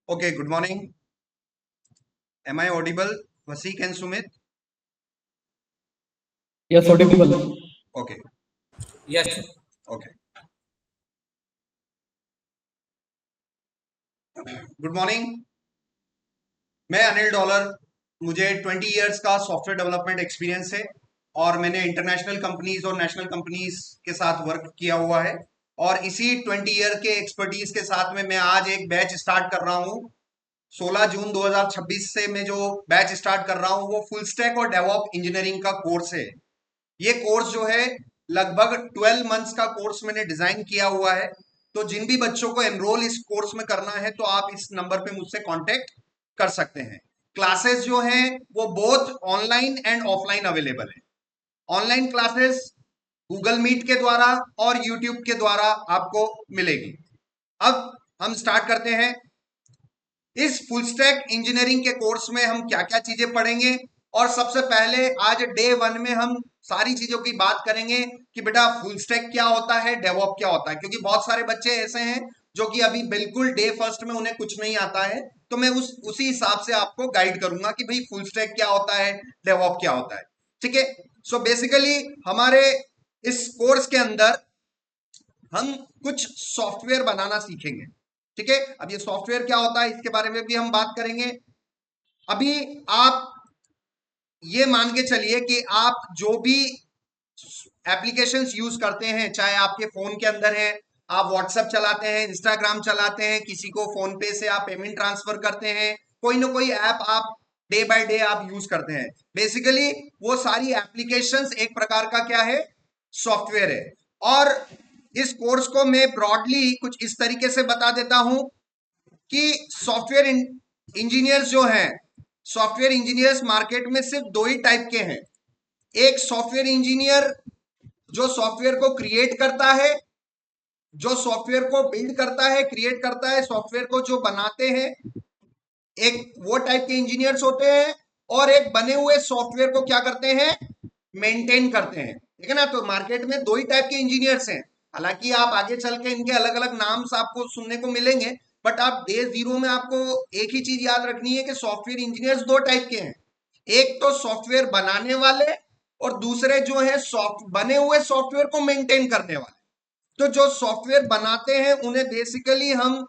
Okay, good morning. Am I audible? Vasik and Sumit? Yes, audible. Okay, Yes, okay. Good morning. मैं Anil dollar, मुझे 20 years का software development experience है और मैंने international companies और national companies के साथ वर्क किया हुआ है और इसी 20 ईयर के एक्सपर्टीज के साथ में मैं आज एक बैच स्टार्ट कर रहा हूँ। 16 जून 2026 से मैं जो बैच स्टार्ट कर रहा हूँ वो फुल स्टैक और डेवऑप इंजीनियरिंग का कोर्स है। ये कोर्स जो है लगभग 12 मंथ्स का कोर्स मैंने डिजाइन किया हुआ है। तो जिन भी बच्चों को एनरोल इस कोर्स में करना है तो आप इस नंबर पे मुझसे कांटेक्ट कर सकते हैं। क्लासेस जो हैं वो both online and offline available है। ऑनलाइन क्लासेस गूगल मीट के द्वारा और यूट्यूब के द्वारा आपको मिलेगी। अब हम स्टार्ट करते हैं। इस फुल स्टैक इंजीनियरिंग के कोर्स में हम क्या क्या चीजें पढ़ेंगे और सबसे पहले आज डे 1 में हम सारी चीजों की बात करेंगे कि बेटा फुल स्टैक क्या होता है, डेवऑप क्या होता है, क्योंकि बहुत सारे बच्चे ऐसे हैं जो कि अभी बिल्कुल डे फर्स्ट में उन्हें कुछ नहीं आता है। तो मैं उसी हिसाब से आपको गाइड करूंगा कि भाई फुल स्टैक क्या होता है, डेवऑप क्या होता है। ठीक है। सो बेसिकली हमारे इस कोर्स के अंदर हम कुछ सॉफ्टवेयर बनाना सीखेंगे। ठीक है। अब ये सॉफ्टवेयर क्या होता है इसके बारे में भी हम बात करेंगे। अभी आप ये मान के चलिए कि आप जो भी एप्लीकेशंस यूज करते हैं, चाहे आपके फोन के अंदर है, आप व्हाट्सएप चलाते हैं, इंस्टाग्राम चलाते हैं, किसी को फोन पे से आप पेमेंट ट्रांसफर करते हैं, कोई ना कोई ऐप आप डे बाय डे आप यूज करते हैं। बेसिकली वो सारी एप्लीकेशंस एक प्रकार का क्या है, सॉफ्टवेयर है। और इस कोर्स को मैं ब्रॉडली कुछ इस तरीके से बता देता हूं कि सॉफ्टवेयर इंजीनियर्स जो हैं, सॉफ्टवेयर इंजीनियर्स मार्केट में सिर्फ दो ही टाइप के हैं। एक सॉफ्टवेयर इंजीनियर जो सॉफ्टवेयर को क्रिएट करता है, जो सॉफ्टवेयर को बिल्ड करता है, क्रिएट करता है, सॉफ्टवेयर को जो बनाते हैं, एक वो टाइप के इंजीनियर्स होते हैं। और एक बने हुए सॉफ्टवेयर को क्या करते हैं, मेंटेन करते हैं। ठीक है ना। तो मार्केट में दो ही टाइप के इंजीनियर्स हैं। हालांकि आप आगे चल के इनके अलग अलग नाम आपको सुनने को मिलेंगे, बट आप डे जीरो में आपको एक ही चीज याद रखनी है कि सॉफ्टवेयर इंजीनियर्स दो टाइप के हैं। एक तो सॉफ्टवेयर बनाने वाले और दूसरे जो है बने हुए सॉफ्टवेयर को मेंटेन करने वाले। तो जो सॉफ्टवेयर बनाते हैं उन्हें बेसिकली हम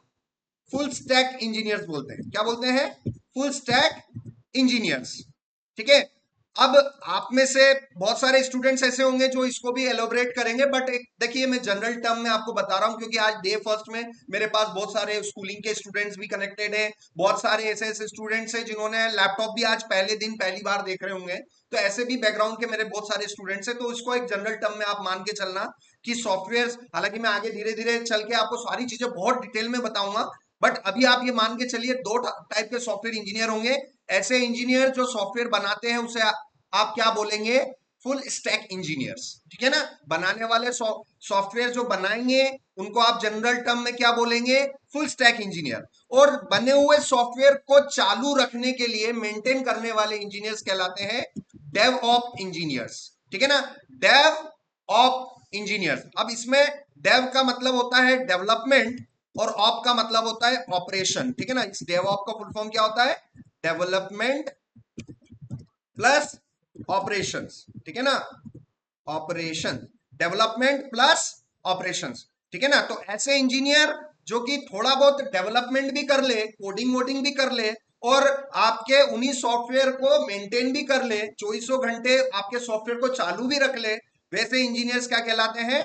फुल स्टैक इंजीनियर्स बोलते हैं। क्या बोलते हैं? Full stack engineers. ठीक है। अब आप में से बहुत सारे स्टूडेंट्स ऐसे होंगे जो इसको भी एलोबरेट करेंगे, बट देखिए मैं जनरल टर्म में आपको बता रहा हूं क्योंकि आज डे फर्स्ट में मेरे पास बहुत सारे स्कूलिंग के स्टूडेंट्स भी कनेक्टेड हैं। बहुत सारे ऐसे ऐसे स्टूडेंट्स हैं जिन्होंने लैपटॉप भी आज पहले दिन पहली बार देख रहे होंगे। तो ऐसे भी बैकग्राउंड के मेरे बहुत सारे स्टूडेंट्स हैं। तो इसको एक जनरल टर्म में आप मान के चलना कि सॉफ्टवेयर, हालांकि मैं आगे धीरे धीरे चल के आपको सारी चीजें बहुत डिटेल में बताऊंगा, बट अभी आप ये मान के चलिए दो टाइप के सॉफ्टवेयर इंजीनियर होंगे। ऐसे इंजीनियर जो सॉफ्टवेयर बनाते हैं उसे आप क्या बोलेंगे? Full stack engineers. ठीक है ना। बनाने वाले सॉफ्टवेयर जो बनाएंगे उनको आप जनरल टर्म में क्या बोलेंगे? Full stack engineer. और बने हुए सॉफ्टवेयर को चालू रखने के लिए मेंटेन करने वाले इंजीनियर्स कहलाते हैं डेव ऑप इंजीनियर्स। ठीक है ना। Dev op engineers. अब इसमें डेव का मतलब होता है डेवलपमेंट और ऑप का मतलब होता है ऑपरेशन। ठीक है ना। इस डेव ऑप का फुल फॉर्म क्या होता है? Development plus operations. ठीक है ना। Operation, development plus operations. ठीक है ना। तो ऐसे इंजीनियर जो कि थोड़ा बहुत डेवलपमेंट भी कर ले, कोडिंग वोडिंग भी कर ले और आपके उन्हीं सॉफ्टवेयर को मेंटेन भी कर ले, चौबीसों घंटे आपके सॉफ्टवेयर को चालू भी रख ले, वैसे इंजीनियर्स क्या कहलाते हैं?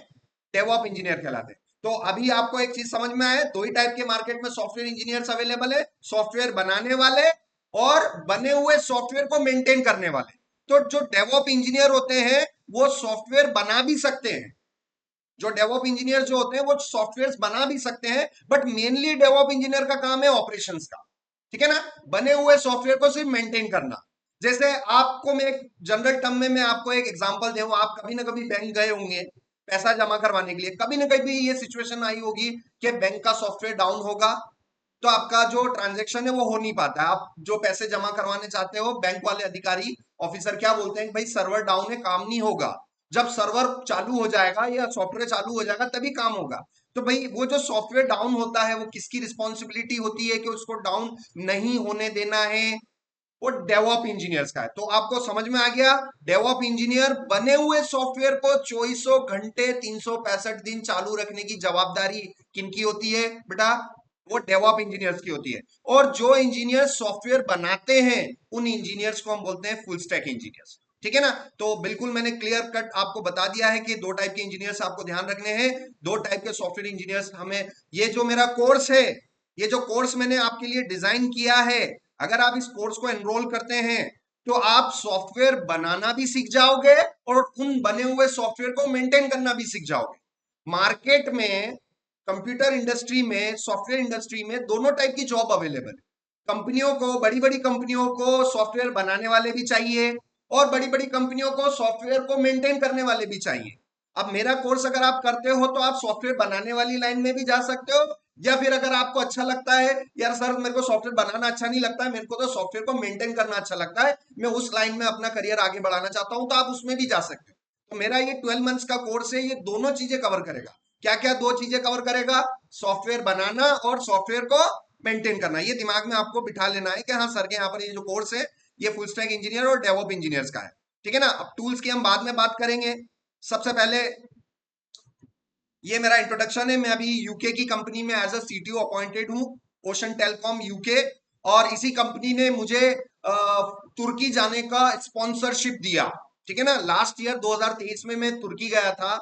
डेवऑप इंजीनियर कहलाते हैं। तो अभी आपको एक चीज समझ में आया, दो ही टाइप के मार्केट में सॉफ्टवेयर इंजीनियर्स अवेलेबल है, सॉफ्टवेयर बनाने वाले और बने हुए सॉफ्टवेयर को मेंटेन करने वाले। तो जो डेवऑप इंजीनियर होते हैं वो सॉफ्टवेयर बना भी सकते हैं। जो डेवऑप इंजीनियर जो होते हैं वो सॉफ्टवेयर बना भी सकते हैं, बट मेनली डेवऑप इंजीनियर का काम है ऑपरेशंस का। ठीक है ना। बने हुए सॉफ्टवेयर को सिर्फ मेंटेन करना। जैसे आपको मैं एक जनरल टर्म में मैं आपको एक एग्जांपल दूं, आप कभी ना कभी बैंक गए होंगे पैसा जमा करवाने के लिए। कभी ना कभी ये सिचुएशन आई होगी कि बैंक का सॉफ्टवेयर डाउन होगा तो आपका जो ट्रांजेक्शन है वो हो नहीं पाता है। आप जो पैसे जमा करवाने चाहते हो, बैंक वाले अधिकारी ऑफिसर क्या बोलते हैं, भाई सर्वर डाउन है, काम नहीं होगा। जब सर्वर चालू हो जाएगा या सॉफ्टवेयर चालू हो जाएगा तभी काम होगा। तो भाई वो जो सॉफ्टवेयर डाउन होता है वो किसकी रिस्पॉन्सिबिलिटी होती है कि उसको डाउन नहीं होने देना है? वो डेवऑप इंजीनियर्स का है। तो आपको समझ में आ गया, डेवऑप इंजीनियर बने हुए सॉफ्टवेयर को चौबीसों घंटे 365 दिन चालू रखने की जवाबदारी किनकी होती है बेटा? वो डेवऑप इंजीनियर्स की होती है। और जो इंजीनियर सॉफ्टवेयर बनाते हैं उन इंजीनियर्स को हम बोलते हैं फुल स्टैक इंजीनियर्स। ठीक है ना? तो बिल्कुल मैंने क्लियर कट आपको बता दिया है कि दो टाइप के इंजीनियर्स आपको ध्यान रखने हैं, दो टाइप के सॉफ्टवेयर इंजीनियर्स हमें। ये जो मेरा कोर्स है, ये जो कोर्स मैंने आपके लिए डिजाइन किया है, अगर आप इस कोर्स को एनरोल करते हैं तो आप सॉफ्टवेयर बनाना भी सीख जाओगे और उन बने हुए सॉफ्टवेयर को मेंटेन करना भी सीख जाओगे। मार्केट में, कंप्यूटर इंडस्ट्री में, सॉफ्टवेयर इंडस्ट्री में दोनों टाइप की जॉब अवेलेबल है। कंपनियों को, बड़ी बड़ी कंपनियों को सॉफ्टवेयर बनाने वाले भी चाहिए और बड़ी बड़ी कंपनियों को सॉफ्टवेयर को मेंटेन करने वाले भी चाहिए। अब मेरा कोर्स अगर आप करते हो तो आप सॉफ्टवेयर बनाने वाली लाइन में भी जा सकते हो, या फिर अगर आपको अच्छा लगता है, यार सर मेरे को सॉफ्टवेयर बनाना अच्छा नहीं लगता है, मेरे को तो सॉफ्टवेयर को मेंटेन करना अच्छा लगता है, मैं उस लाइन में अपना करियर आगे बढ़ाना चाहता हूं, तो आप उसमें भी जा सकते हो। तो मेरा ये 12 मंथ्स का कोर्स है, ये दोनों चीजें कवर करेगा। क्या क्या दो चीजें कवर करेगा? सॉफ्टवेयर बनाना और सॉफ्टवेयर को मेंटेन करना। ये दिमाग में आपको बिठा लेना है कि हाँ सर के यहाँ पर ये जो कोर्स है ये फुल स्टैक इंजीनियर और डेवऑप इंजीनियर्स का है। ठीक है ना? अब टूल्स की हम बाद में बात करेंगे। सबसे पहले ये मेरा इंट्रोडक्शन है। मैं अभी यूके की कंपनी में एज अ सीटीओ अपॉइंटेड हूँ, ओशन टेलीकॉम यूके। और इसी कंपनी ने मुझे तुर्की जाने का स्पॉन्सरशिप दिया। ठीक है ना? लास्ट ईयर 2023 में मैं तुर्की गया था।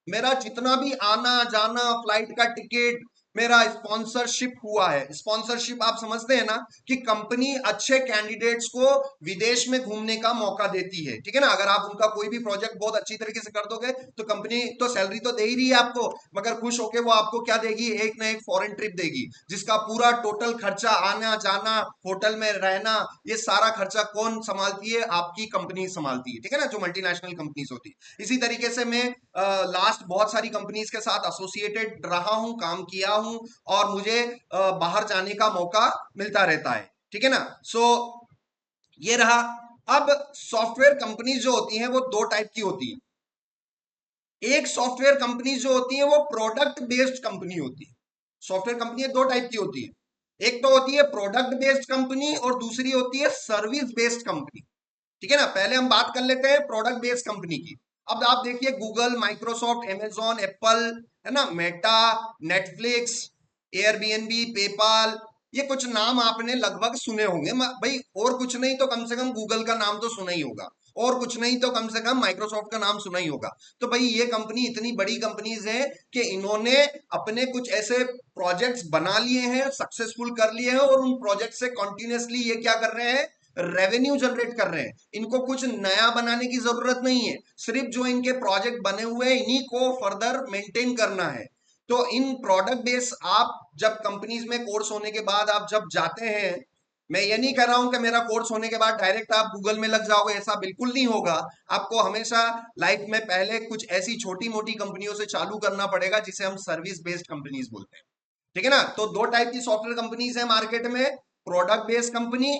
मेरा जितना भी आना जाना, फ्लाइट का टिकट, मेरा स्पॉन्सरशिप हुआ है। स्पॉन्सरशिप आप समझते हैं ना कि कंपनी अच्छे कैंडिडेट्स को विदेश में घूमने का मौका देती है। ठीक है ना? अगर आप उनका कोई भी प्रोजेक्ट बहुत अच्छी तरीके से कर दोगे तो कंपनी तो सैलरी तो दे ही रही है आपको, मगर खुश होके वो आपको क्या देगी? एक ना एक फॉरेन ट्रिप देगी, जिसका पूरा टोटल खर्चा, आना जाना, होटल में रहना, ये सारा खर्चा कौन संभालती है? आपकी कंपनी संभालती है। ठीक है ना? जो मल्टीनेशनल कंपनीज होती है। इसी तरीके से मैं लास्ट बहुत सारी कंपनीज के साथ एसोसिएटेड रहा हूं, काम किया हूं, और मुझे बाहर जाने का मौका मिलता रहता है। ठीक है ना? सो ये रहा। अब सॉफ्टवेयर कंपनीज जो होती हैं वो दो टाइप की होती है। एक सॉफ्टवेयर कंपनी जो होती है वो प्रोडक्ट बेस्ड कंपनी होती है। सॉफ्टवेयर कंपनी दो टाइप की होती है, एक तो होती है प्रोडक्ट बेस्ड कंपनी और दूसरी होती है सर्विस बेस्ड कंपनी। ठीक है ना? पहले हम बात कर लेते हैं प्रोडक्ट बेस्ड कंपनी की। अब आप देखिए, गूगल, माइक्रोसॉफ्ट, अमेजॉन, एप्पल, है ना, मेटा, नेटफ्लिक्स, एयरबीएनबी, पेपाल, ये कुछ नाम आपने लगभग सुने होंगे भाई। और कुछ नहीं तो कम से कम गूगल का नाम तो सुना ही होगा, और कुछ नहीं तो कम से कम माइक्रोसॉफ्ट का नाम सुना ही होगा। तो भाई ये कंपनी इतनी बड़ी कंपनीज हैं कि इन्होंने अपने कुछ ऐसे प्रोजेक्ट्स बना लिए हैं, सक्सेसफुल कर लिए हैं, और उन प्रोजेक्ट से कॉन्टिन्यूसली ये क्या कर रहे हैं? रेवेन्यू जनरेट कर रहे हैं। इनको कुछ नया बनाने की जरूरत नहीं है, सिर्फ जो इनके प्रोजेक्ट बने हुए हैं इन्हीं को फर्दर मेंटेन करना है। तो इन प्रोडक्ट बेस, आप जब कंपनीज में कोर्स होने के बाद आप जब जाते हैं, मैं ये नहीं कर रहा हूं कि मेरा कोर्स होने के बाद डायरेक्ट आप गूगल में लग जाओगे, ऐसा बिल्कुल नहीं होगा। आपको हमेशा लाइफ में पहले कुछ ऐसी छोटी मोटी कंपनियों से चालू करना पड़ेगा जिसे हम सर्विस बेस्ड कंपनीज बोलते हैं। ठीक है ना? तो दो टाइप की सॉफ्टवेयर कंपनीज है मार्केट में, प्रोडक्ट बेस्ड कंपनी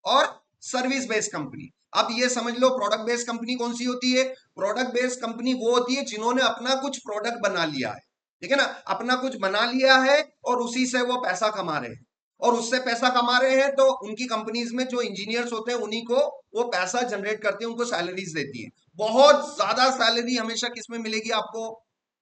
और सर्विस बेस्ड कंपनी। अब ये समझ लो प्रोडक्ट बेस्ड कंपनी कौन सी होती है? प्रोडक्ट बेस्ड कंपनी वो होती है जिन्होंने अपना कुछ प्रोडक्ट बना लिया है। ठीक है ना? अपना कुछ बना लिया है और उसी से वो पैसा कमा रहे हैं, और उससे पैसा कमा रहे हैं तो उनकी कंपनीज में जो इंजीनियर्स होते हैं उन्हीं को वो पैसा जनरेट करते हैं, उनको सैलरीज देती है। बहुत ज्यादा सैलरी हमेशा किसमें मिलेगी आपको?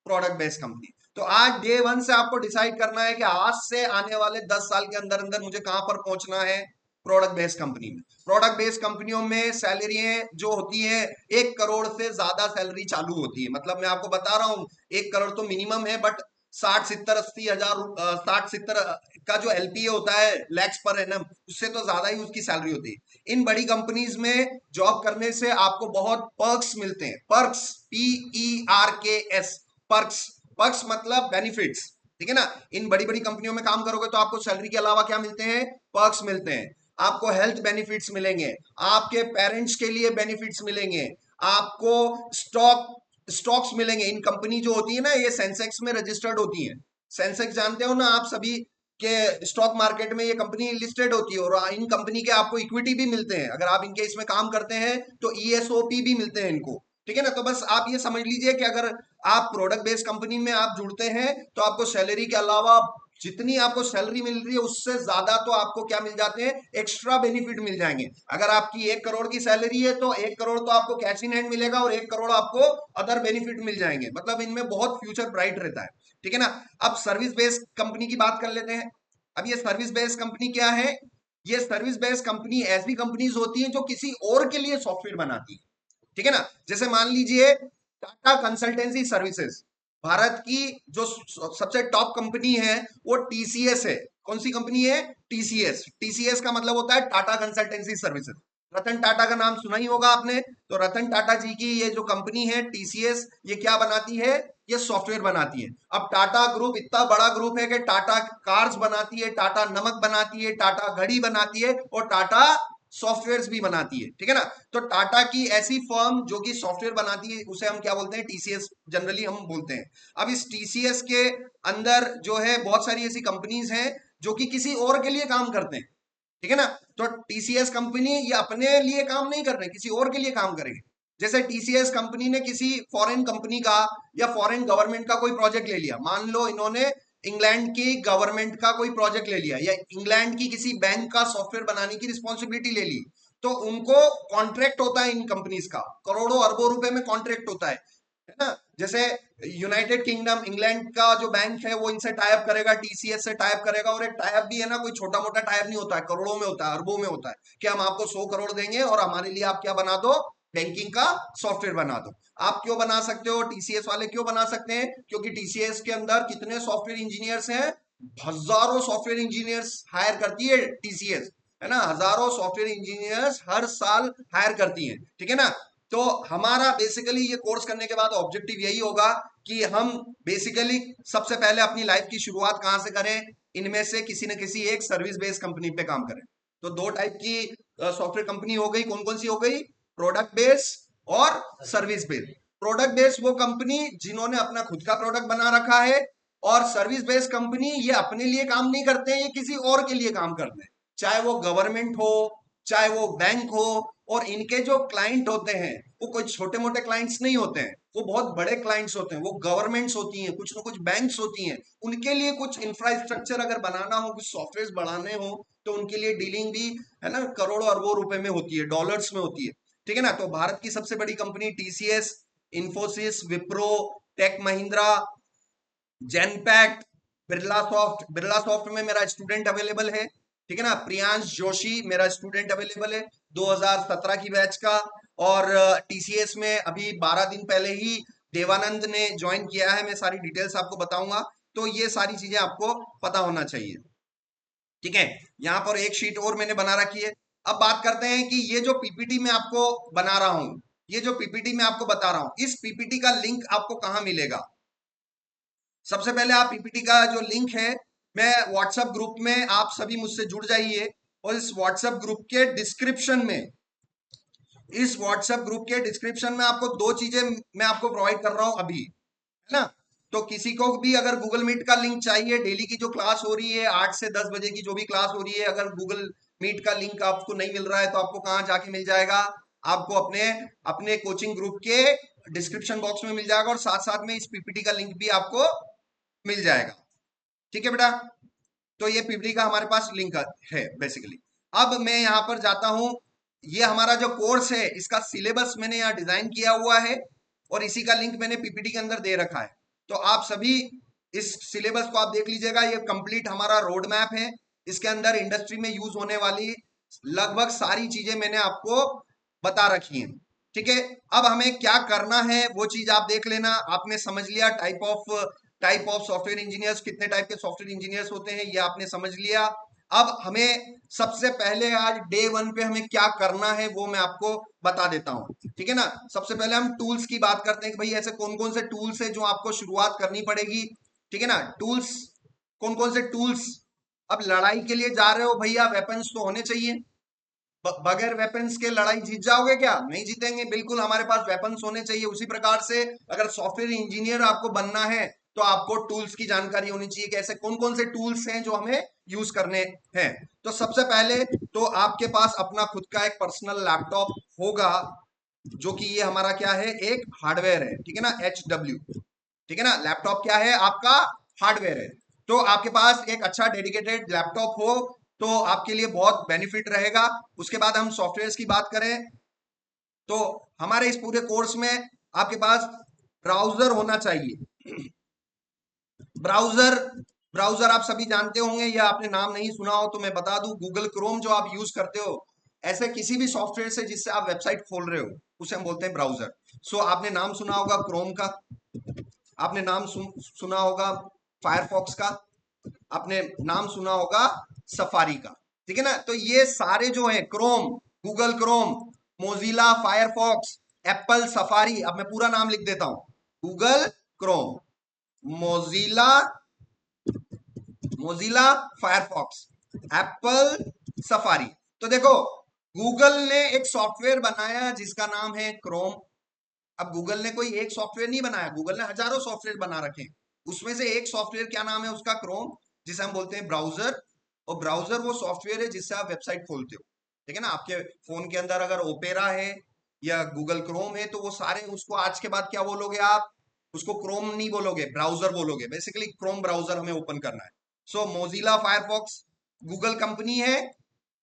Product based company. तो आज डे वन से आपको डिसाइड करना है कि आज से आने वाले 10 साल के अंदर अंदर मुझे कहां पर पहुंचना है? प्रोडक्ट बेस्ड कंपनी में। प्रोडक्ट बेस्ड कंपनियों में सैलरी जो होती है 1 करोड़ से ज्यादा सैलरी चालू होती है। मतलब मैं आपको बता रहा हूं 1 करोड़ तो मिनिमम है, बट 60 70 80 हजार 60 70 का जो एलपीए होता है, लैक्स पर एनम, उससे तो ज्यादा ही उसकी सैलरी होती है। इन बड़ी कंपनीज में जॉब करने से आपको बहुत पर्क्स मिलते हैं। Perks, PERKS, perks. पर्क्स मतलब बेनिफिट्स। ठीक है ना? इन बड़ी बड़ी कंपनियों में काम करोगे तो आपको सैलरी के अलावा क्या मिलते हैं? पर्क्स मिलते हैं। आपको हेल्थ बेनिफिट्स मिलेंगे, आपके पेरेंट्स के लिए बेनिफिट्स मिलेंगे, आपको स्टॉक्स मिलेंगे। इन कंपनी जो होती है ना, ये सेंसेक्स में रजिस्टर्ड होती है। सेंसेक्स जानते हो ना आप सभी, के स्टॉक मार्केट में ये कंपनी लिस्टेड होती है, और इन कंपनी के आपको इक्विटी भी मिलते हैं। अगर आप इनके इसमें काम करते हैं तो ESOP भी मिलते हैं इनको। ठीक है ना। तो बस आप ये समझ लीजिए कि अगर आप प्रोडक्ट बेस्ड कंपनी में आप जुड़ते हैं तो आपको सैलरी के अलावा जितनी आपको सैलरी मिल रही है उससे ज्यादा तो आपको क्या मिल जाते हैं, एक्स्ट्रा बेनिफिट मिल जाएंगे। अगर आपकी 1 करोड़ की सैलरी है तो 1 करोड़ तो आपको कैश इन हैंड मिलेगा और 1 करोड़ आपको अदर बेनिफिट मिल जाएंगे। मतलब इनमें बहुत फ्यूचर ब्राइट रहता है। ठीक है ना। अब सर्विस बेस्ड कंपनी की बात कर लेते हैं। अब ये सर्विस बेस्ड कंपनी क्या है? ये सर्विस बेस्ड कंपनी ऐसी कंपनीज होती है जो किसी और के लिए सॉफ्टवेयर बनाती है। ठीक है ना। जैसे मान लीजिए टाटा कंसल्टेंसी सर्विसेज, भारत की जो सबसे टॉप कंपनी है वो टीसीएस है। कौन सी कंपनी है? टीसीएस। टीसीएस का मतलब होता है टाटा कंसल्टेंसी सर्विसेज। रतन टाटा का नाम सुना ही होगा आपने। तो रतन टाटा जी की ये जो कंपनी है टीसीएस, ये क्या बनाती है? ये सॉफ्टवेयर बनाती है। अब टाटा ग्रुप इतना बड़ा ग्रुप है कि टाटा कार्स बनाती है, टाटा नमक बनाती है, टाटा घड़ी बनाती है और टाटा सॉफ्टवेयर भी बनाती है। ठीक है ना। तो टाटा की ऐसी फर्म जो कि सॉफ्टवेयर बनाती है उसे हम क्या बोलते हैं? टीसीएस जनरली हम बोलते हैं। अब इस टीसीएस के अंदर जो है बहुत सारी ऐसी कंपनीज हैं जो कि किसी और के लिए काम करते हैं। ठीक है ना। तो टीसीएस कंपनी ये अपने लिए काम नहीं कर रहे, किसी और के लिए काम करेंगे। जैसे टीसीएस कंपनी ने किसी फॉरेन कंपनी का या फॉरेन गवर्नमेंट का कोई प्रोजेक्ट ले लिया। मान लो इन्होंने इंग्लैंड की गवर्नमेंट का कोई प्रोजेक्ट ले लिया या इंग्लैंड की किसी बैंक का सॉफ्टवेयर बनाने की रिस्पॉन्सिबिलिटी ले ली, तो उनको कॉन्ट्रैक्ट होता है इन कंपनीज का, करोड़ों अरबों रुपए में कॉन्ट्रैक्ट होता है ना। जैसे यूनाइटेड किंगडम, इंग्लैंड का जो बैंक है वो इनसे टाइप करेगा, टीसीएस से टाइप करेगा। और एक टाइप भी है ना, कोई छोटा मोटा टाइप नहीं होता है, करोड़ों में होता है, अरबों में होता है कि हम आपको 100 करोड़ देंगे और हमारे लिए आप क्या बना दो? बैंकिंग का सॉफ्टवेयर बना दो। आप क्यों बना सकते हो? टीसीएस वाले क्यों बना सकते हैं? क्योंकि टीसीएस के अंदर कितने सॉफ्टवेयर इंजीनियर्स हैं? हजारों सॉफ्टवेयर इंजीनियर्स हायर करती है टीसीएस, है ना। हजारों सॉफ्टवेयर इंजीनियर्स हर साल हायर करती हैं। ठीक है ना। तो हमारा बेसिकली ये कोर्स करने के बाद ऑब्जेक्टिव यही होगा कि हम बेसिकली सबसे पहले अपनी लाइफ की शुरुआत कहां से करें? इनमें से किसी न किसी एक सर्विस बेस्ड कंपनी पे काम करें। तो दो टाइप की सॉफ्टवेयर कंपनी हो गई। कौन कौन सी हो गई? प्रोडक्ट बेस्ड और सर्विस बेस्ड। प्रोडक्ट बेस्ड वो कंपनी जिन्होंने अपना खुद का प्रोडक्ट बना रखा है, और सर्विस बेस्ड कंपनी ये अपने लिए काम नहीं करते हैं, ये किसी और के लिए काम करते हैं, चाहे वो गवर्नमेंट हो, चाहे वो बैंक हो। और इनके जो क्लाइंट होते हैं वो कोई छोटे मोटे क्लाइंट्स नहीं होते हैं, वो बहुत बड़े क्लाइंट्स होते हैं। वो गवर्नमेंट्स होती हैं, कुछ ना कुछ बैंक्स होती हैं। उनके लिए कुछ इंफ्रास्ट्रक्चर अगर बनाना हो, कुछ सॉफ्टवेयर बढ़ाने हो, तो उनके लिए डीलिंग भी है ना करोड़ों अरबों रुपए में होती है, डॉलर्स में होती है। ठीक है ना। तो भारत की सबसे बड़ी company TCS, Infosys, Wipro, Tech Mahindra, Genpact, Birla soft में मेरा स्टूडेंट अवेलेबल है। ठीक है ना। प्रियांश जोशी मेरा स्टूडेंट अवेलेबल है 2017 की बैच का। और टीसीएस में अभी 12 दिन पहले ही देवानंद ने ज्वाइन किया है। मैं सारी डिटेल्स आपको बताऊंगा। तो ये सारी चीजें आपको पता होना चाहिए। ठीक है। यहाँ पर एक शीट और मैंने बना रखी है। अब बात करते हैं कि ये जो पीपीटी मैं आपको बना रहा हूं, ये जो पीपीटी मैं आपको बता रहा हूं, इस पीपीटी का लिंक आपको कहां मिलेगा? सबसे पहले आप पीपीटी का जो लिंक है, मैं व्हाट्सएप ग्रुप में, आप सभी मुझसे जुड़ जाइए। और इस व्हाट्सएप ग्रुप के डिस्क्रिप्शन में, इस व्हाट्सएप ग्रुप के डिस्क्रिप्शन में आपको दो चीजें मैं आपको प्रोवाइड कर रहा हूं अभी, है ना। तो किसी को भी अगर गूगल मीट का लिंक चाहिए, डेली की जो क्लास हो रही है 8 से 10 बजे की जो भी क्लास हो रही है, अगर गूगल मीट का लिंक आपको नहीं मिल रहा है तो आपको कहाँ जाके मिल जाएगा? आपको अपने अपने कोचिंग ग्रुप के डिस्क्रिप्शन बॉक्स में मिल जाएगा और साथ साथ में इस पीपीटी का लिंक भी आपको मिल जाएगा। ठीक है बेटा। तो ये पीपीटी का हमारे पास लिंक है बेसिकली। अब मैं यहाँ पर जाता हूँ। ये हमारा जो कोर्स है इसका सिलेबस मैंने यहाँ डिजाइन किया हुआ है और इसी का लिंक मैंने पीपीटी के अंदर दे रखा है। तो आप सभी इस सिलेबस को आप देख लीजिएगा। ये कंप्लीट हमारा रोड मैप है। इसके अंदर इंडस्ट्री में यूज होने वाली लगभग सारी चीजें मैंने आपको बता रखी हैं। ठीक है। अब हमें क्या करना है वो चीज आप देख लेना। आपने समझ लिया टाइप ऑफ सॉफ्टवेयर इंजीनियर्स, कितने टाइप के सॉफ्टवेयर इंजीनियर्स होते हैं ये आपने समझ लिया। अब हमें सबसे पहले आज डे 1 पे हमें क्या करना है वो मैं आपको बता देता हूं। ठीक है ना। सबसे पहले हम टूल्स की बात करते हैं कि भाई ऐसे कौन कौन से टूल्स है जो आपको शुरुआत करनी पड़ेगी। ठीक है ना। टूल्स, कौन कौन से टूल्स? अब लड़ाई के लिए जा रहे हो भैया, वेपन्स तो होने चाहिए। बगैर वेपन्स के लड़ाई जीत जाओगे क्या? नहीं जीतेंगे। बिल्कुल हमारे पास वेपन्स होने चाहिए। उसी प्रकार से अगर सॉफ्टवेयर इंजीनियर आपको बनना है तो आपको टूल्स की जानकारी होनी चाहिए कि ऐसे कौन कौन से टूल्स हैं जो हमें यूज करने हैं। तो सबसे पहले तो आपके पास अपना खुद का एक पर्सनल लैपटॉप होगा। जो कि ये हमारा क्या है, एक हार्डवेयर है, ठीक है ना, HW, ठीक है ना। लैपटॉप क्या है आपका, हार्डवेयर है। तो आपके पास एक अच्छा डेडिकेटेड लैपटॉप हो तो आपके लिए बहुत बेनिफिट रहेगा। उसके बाद हम सॉफ्टवेयर की बात करें तो हमारे इस पूरे कोर्स में आपके पास ब्राउजर होना चाहिए। ब्राउजर ब्राउजर आप सभी जानते होंगे या आपने नाम नहीं सुना हो तो मैं बता दूं, गूगल क्रोम जो आप यूज करते हो, ऐसे किसी भी सॉफ्टवेयर से जिससे आप वेबसाइट खोल रहे हो उसे हम बोलते हैं ब्राउजर। सो आपने नाम सुना होगा क्रोम का, आपने नाम सुना होगा फायरफॉक्स का, आपने नाम सुना होगा सफारी का, ठीक है ना। तो ये सारे जो है, Chrome, Google Chrome, Mozilla Firefox, Apple safari, अब मैं पूरा नाम लिख देता हूं, Google Chrome, Mozilla Mozilla Firefox, Apple safari. तो देखो, गूगल ने एक सॉफ्टवेयर बनाया जिसका नाम है क्रोम। अब गूगल ने कोई एक सॉफ्टवेयर नहीं बनाया, गूगल ने हजारों सॉफ्टवेयर बना रखे हैं, उसमें से एक सॉफ्टवेयर क्या नाम है उसका, क्रोम, जिसे हम बोलते हैं ब्राउजर। और ब्राउजर वो सॉफ्टवेयर है जिससे आप वेबसाइट खोलते हो, ठीक है ना। आपके फोन के अंदर अगर ओपेरा है या गूगल क्रोम है तो वो सारे, उसको आज के बाद क्या बोलोगे आप, उसको क्रोम नहीं बोलोगे, ब्राउजर बोलोगे। बेसिकली क्रोम ब्राउजर हमें ओपन करना है। सो मोजिला फायरफॉक्स गूगल कंपनी है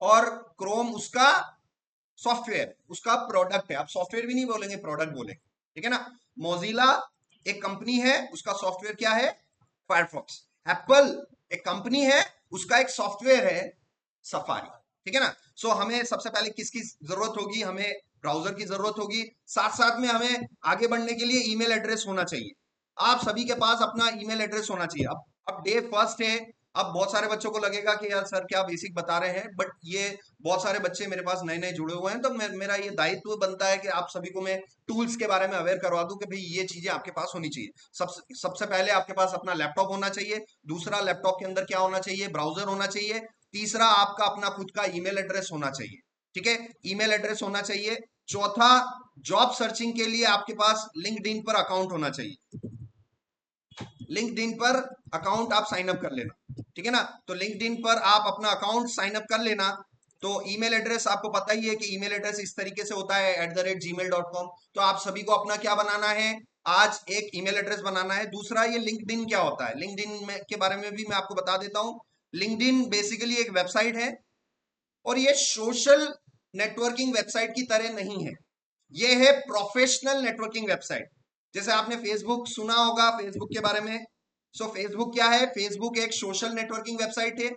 और क्रोम उसका सॉफ्टवेयर, उसका प्रोडक्ट है। आप सॉफ्टवेयर भी नहीं बोलेंगे, प्रोडक्ट बोलेंगे, ठीक है ना। मोजिला एक कंपनी है, उसका सॉफ्टवेयर क्या है, फायरफॉक्स। एप्पल एक कंपनी है, उसका एक सॉफ्टवेयर है सफारी, ठीक है ना। सो हमें सबसे पहले किसकी जरूरत होगी, हमें ब्राउजर की जरूरत होगी। साथ साथ में हमें आगे बढ़ने के लिए ईमेल एड्रेस होना चाहिए। आप सभी के पास अपना ईमेल एड्रेस होना चाहिए। अब डे फर्स्ट है। अब बहुत सारे बच्चों को लगेगा कि यार सर क्या बेसिक बता रहे हैं, बट ये बहुत सारे बच्चे मेरे पास नए नए जुड़े हुए हैं, तो मेरा ये दायित्व बनता है कि आप सभी को मैं टूल्स के बारे में अवेयर करवा दूं कि भाई ये चीजें आपके पास होनी चाहिए। सबसे पहले आपके पास अपना लैपटॉप होना चाहिए। दूसरा, लैपटॉप के अंदर क्या होना चाहिए, ब्राउजर होना चाहिए। तीसरा, आपका अपना खुद का ईमेल एड्रेस होना चाहिए, ठीक है, ईमेल एड्रेस होना चाहिए। चौथा, जॉब सर्चिंग के लिए आपके पास लिंक्डइन पर अकाउंट होना चाहिए। लिंक्डइन पर अकाउंट आप साइन अप कर लेना, ठीक है ना। तो लिंक्डइन पर आप अपना अकाउंट साइन अप कर लेना। तो ईमेल एड्रेस आपको पता ही है कि ईमेल एड्रेस इस तरीके से होता है @gmail.com। तो आप सभी को अपना क्या बनाना है, आज एक ईमेल एड्रेस बनाना है। दूसरा, ये लिंक्डइन क्या होता है, लिंक्डइन में के बारे में भी मैं आपको बता देता हूं। लिंक्डइन बेसिकली एक वेबसाइट है और ये सोशल नेटवर्किंग वेबसाइट की तरह नहीं है, ये है प्रोफेशनल नेटवर्किंग वेबसाइट। जैसे आपने फेसबुक सुना होगा, फेसबुक के बारे में। सो फेसबुक क्या है, फेसबुक एक सोशल नेटवर्किंग वेबसाइट है।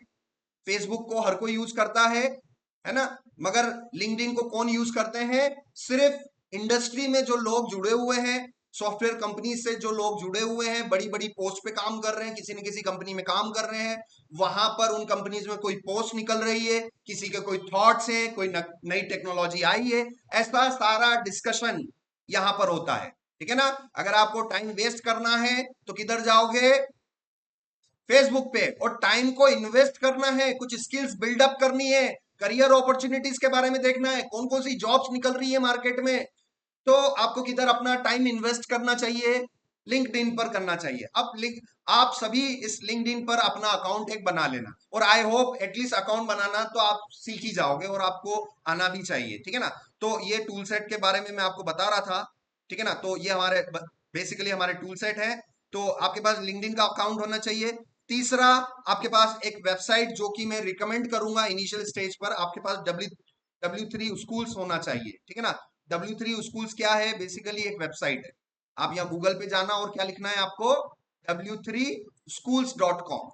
फेसबुक को हर कोई यूज करता है ना। मगर लिंक्डइन को कौन यूज करते हैं, सिर्फ इंडस्ट्री में जो लोग जुड़े हुए हैं, सॉफ्टवेयर कंपनी से जो लोग जुड़े हुए हैं, बड़ी बड़ी पोस्ट पे काम कर रहे हैं, किसी न किसी कंपनी में काम कर रहे हैं, वहां पर उन कंपनीज में कोई पोस्ट निकल रही है, किसी के कोई थॉट्स हैं, कोई नई टेक्नोलॉजी आई है, ऐसा सारा डिस्कशन यहां पर होता है, ठीक है ना। अगर आपको टाइम वेस्ट करना है तो किधर जाओगे, फेसबुक पे। और टाइम को इन्वेस्ट करना है, कुछ स्किल्स बिल्डअप करनी है, करियर अपॉर्चुनिटीज के बारे में देखना है, कौन कौन सी जॉब्स निकल रही है मार्केट में, तो आपको किधर अपना टाइम इन्वेस्ट करना चाहिए, लिंक्डइन पर करना चाहिए। अब आप सभी इस लिंक्डइन पर अपना अकाउंट एक बना लेना, और आई होप एटलीस्ट अकाउंट बनाना तो आप सीख ही जाओगे और आपको आना भी चाहिए, ठीक है ना। तो ये टूल सेट के बारे में मैं आपको बता रहा था, ठीक है ना। तो ये हमारे बेसिकली हमारे टूल सेट है। तो आपके पास लिंक्डइन का अकाउंट होना चाहिए। तीसरा, आपके पास एक वेबसाइट, जो कि मैं रिकमेंड करूंगा इनिशियल स्टेज पर, आपके पास W3 स्कूल्स होना चाहिए, ठीक है ना। W3 स्कूल्स क्या है, बेसिकली एक वेबसाइट है। आप यहाँ गूगल पे जाना और क्या लिखना है आपको, w3schools.com,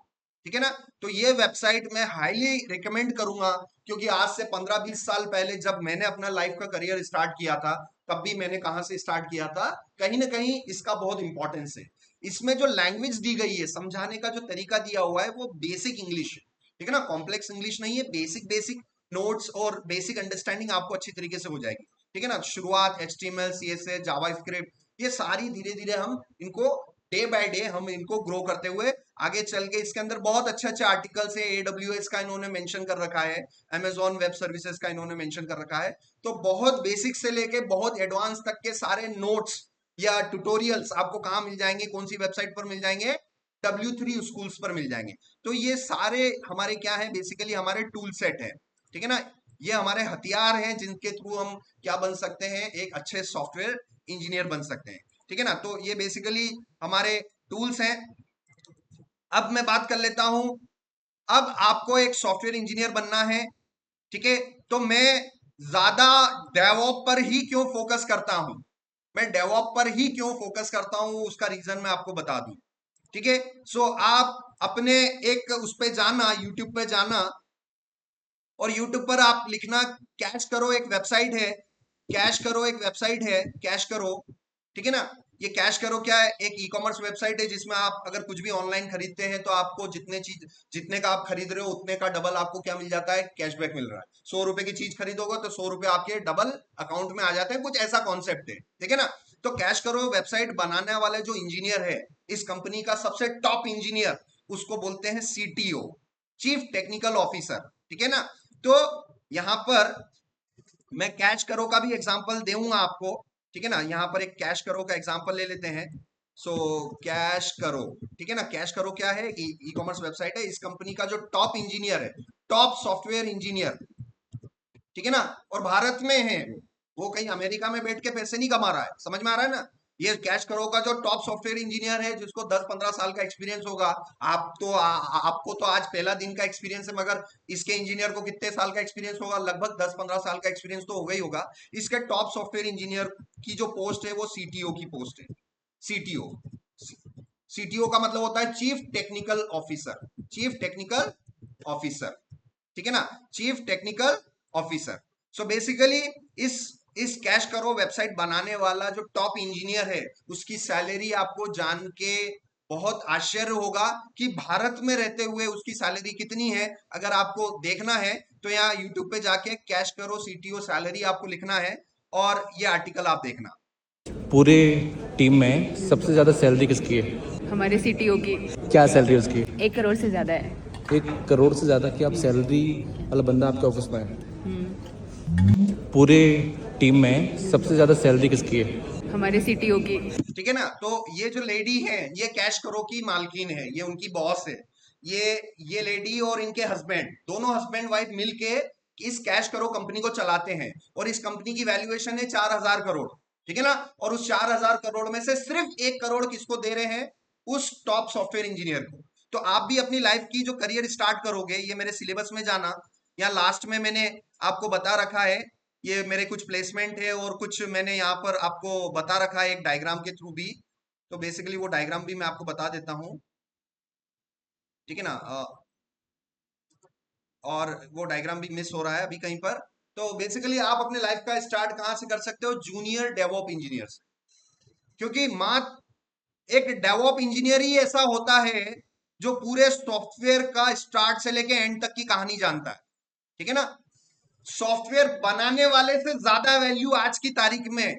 ठीक है ना। तो ये वेबसाइट मैं हाईली रिकमेंड करूंगा, क्योंकि आज से 15-20 साल पहले जब मैंने अपना लाइफ का करियर स्टार्ट किया था, तब भी मैंने कहां से स्टार्ट किया था, कहीं ना कहीं इसका बहुत इंपॉर्टेंस है। इसमें जो लैंग्वेज दी गई है, समझाने का जो तरीका दिया हुआ है, वो बेसिक इंग्लिश है, ठीक है ना, कॉम्प्लेक्स इंग्लिश नहीं है, बेसिक बेसिक नोट्स और बेसिक अंडरस्टैंडिंग आपको अच्छी तरीके से हो जाएगी, ठीक है ना। शुरुआत HTML CSS जावास्क्रिप्ट, ये सारी धीरे धीरे हम इनको डे बाय डे हम इनको ग्रो करते हुए आगे चल के, इसके अंदर बहुत अच्छे अच्छे आर्टिकल्स है, AWS का इन्होंने मेंशन कर रखा है, Amazon वेब सर्विसेज का इन्होंने मेंशन कर रखा है। तो बहुत बेसिक से लेके बहुत एडवांस तक के सारे नोट्स या ट्यूटोरियल्स आपको कहाँ मिल जाएंगे, कौन सी वेबसाइट पर मिल जाएंगे, W3 स्कूल्स पर मिल जाएंगे। तो ये सारे हमारे क्या है, बेसिकली हमारे टूल सेट है, ठीक है ना। ये हमारे हथियार हैं जिनके थ्रू हम क्या बन सकते हैं, एक अच्छे सॉफ्टवेयर इंजीनियर बन सकते हैं। ठीक है ना, तो ये बेसिकली हमारे टूल्स हैं। अब मैं बात कर लेता हूं, अब आपको एक सॉफ्टवेयर इंजीनियर बनना है, ठीक है, तो मैं ज्यादा डेवऑप पर ही क्यों फोकस करता हूं, मैं डेवऑप पर ही क्यों फोकस करता हूं उसका रीजन मैं आपको बता दूं। ठीक है, सो आप अपने एक उस पे जाना, यूट्यूब पे जाना, और यूट्यूब पर आप लिखना कैश करो एक वेबसाइट है, कैश करो एक वेबसाइट है, कैश करो। ठीक है ना, ये कैश करो क्या है, एक ई कॉमर्स वेबसाइट है जिसमें आप अगर कुछ भी ऑनलाइन खरीदते हैं तो आपको जितने का आप खरीद रहे हो उतने का डबल आपको क्या मिल जाता है, कैशबैक मिल रहा है। 100 रुपए की चीज खरीदोगे तो 100 रुपए आपके डबल अकाउंट में आ जाते हैं, कुछ ऐसा कॉन्सेप्ट है। ठीक है ना, तो कैश करो वेबसाइट बनाने वाले जो इंजीनियर है, इस कंपनी का सबसे टॉप इंजीनियर, उसको बोलते हैं सीटीओ, चीफ टेक्निकल ऑफिसर। ठीक है ना, तो यहां पर मैं कैश करो का भी एग्जांपल दूंगा आपको। ठीक है ना, यहाँ पर एक कैश करो का एग्जांपल ले लेते हैं। सो कैश करो, ठीक है ना, कैश करो क्या है, ई कॉमर्स वेबसाइट है, इस कंपनी का जो टॉप इंजीनियर है, टॉप सॉफ्टवेयर इंजीनियर, ठीक है ना, और भारत में है वो कहीं अमेरिका में बैठ के पैसे नहीं कमा रहा है, समझ में आ रहा है ना। ये कैश करो का जो टॉप सॉफ्टवेयर इंजीनियर है जिसको 10-15 साल का एक्सपीरियंस होगा। आपको तो आज पहला दिन का एक्सपीरियंस है, मगर इसके इंजीनियर को कितने साल का एक्सपीरियंस होगा, लगभग 10-15 साल का एक्सपीरियंस तो होगा ही होगा। इसके टॉप सॉफ्टवेयर इंजीनियर की जो पोस्ट है वो सीटीओ की पोस्ट है। सीटीओ, सीटीओ का मतलब होता है chief technical officer, chief technical officer. ठीक है ना, chief technical officer. So basically इस कैश करो वेबसाइट बनाने वाला जो टॉप इंजीनियर है, उसकी सैलरी आपको जान के बहुत आश्चर्य होगा कि भारत में रहते हुए उसकी सैलरी कितनी है। अगर आपको देखना है तो यहाँ यूट्यूब पे जाके कैश करो सीटीओ सैलरी आपको लिखना है और ये आर्टिकल आप देखना। पूरे टीम में सबसे ज़्यादा सैलरी किसकी है? हमारे सीटीओ की क्या सैलरी है उसकी? 1 करोड़ से ज़्यादा है। 1 करोड़ से ज़्यादा की आप सैलरी वाला बंदा आपके ऑफिस में है। पूरे टीम में सबसे ज़्यादा सैलरी किसकी है? हमारे सीटीओ की। ठीक है ना, तो ये जो लेडी है ये कैश करो की मालकिन है, ये उनकी बॉस है। ये लेडी और इनके हस्बैंड, दोनों हस्बैंड वाइफ मिलके इस कैश करो कंपनी को चलाते हैं, और इस कंपनी की वैल्यूएशन है 4,000 करोड़। ठीक है ना, और उस 4,000 करोड़ में से सिर्फ 1 करोड़ किसको दे रहे हैं, उस टॉप सॉफ्टवेयर इंजीनियर को। तो आप भी अपनी लाइफ की जो करियर स्टार्ट करोगे, ये मेरे सिलेबस में जाना, या लास्ट में मैंने आपको बता रखा है, ये मेरे कुछ प्लेसमेंट है और कुछ मैंने यहाँ पर आपको बता रखा है एक डायग्राम के थ्रू भी। तो बेसिकली वो डायग्राम भी मैं आपको बता देता हूँ। ठीक है ना, और वो डायग्राम भी मिस हो रहा है अभी कहीं पर। तो बेसिकली आप अपने लाइफ का स्टार्ट कहाँ से कर सकते हो, जूनियर डेवॉप इंजीनियर से। क्योंकि एक डेवॉप इंजीनियर ही ऐसा होता है जो पूरे सॉफ्टवेयर का स्टार्ट से लेके एंड तक की कहानी जानता है। ठीक है ना, सॉफ्टवेयर बनाने वाले से ज्यादा वैल्यू आज की तारीख में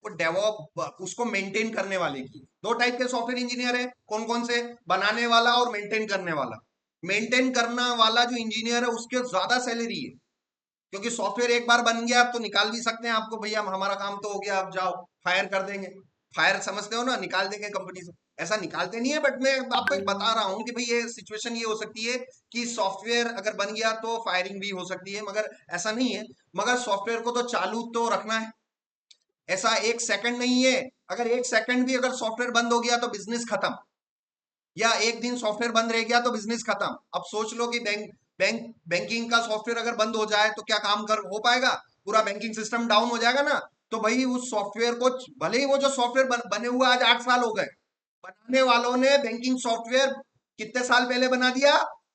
वो डेवॉप उसको मेंटेन करने वाले की। दो टाइप के सॉफ्टवेयर इंजीनियर है, कौन कौन से, बनाने वाला और मेंटेन करने वाला। मेंटेन करने वाला जो इंजीनियर है उसके ज्यादा सैलरी है, क्योंकि सॉफ्टवेयर एक बार बन गया आप तो निकाल भी सकते हैं आपको, भैया हमारा काम तो हो गया आप जाओ, फायर कर देंगे। फायर समझते हो ना, निकाल देंगे कंपनी से। ऐसा निकालते नहीं है, बट मैं आपको एक बता रहा हूँ कि भाई ये सिचुएशन ये हो सकती है कि सॉफ्टवेयर अगर बन गया तो फायरिंग भी हो सकती है, मगर ऐसा नहीं है। मगर सॉफ्टवेयर को तो चालू तो रखना है, ऐसा 1 सेकंड नहीं है। अगर 1 सेकंड भी अगर सॉफ्टवेयर बंद हो गया तो बिजनेस खत्म, या एक दिन सॉफ्टवेयर बंद रह गया तो बिजनेस खत्म। अब सोच लो कि बैंकिंग का सॉफ्टवेयर अगर बंद हो जाए तो क्या काम कर हो पाएगा, पूरा बैंकिंग सिस्टम डाउन हो जाएगा ना। तो भाई उस सॉफ्टवेयर को, भले ही वो जो सॉफ्टवेयर बने हुए आज 8 साल हो गए, बनाने वालों ने बैंकिंग सॉफ्टवेयर कितने साल पहले बना दिया,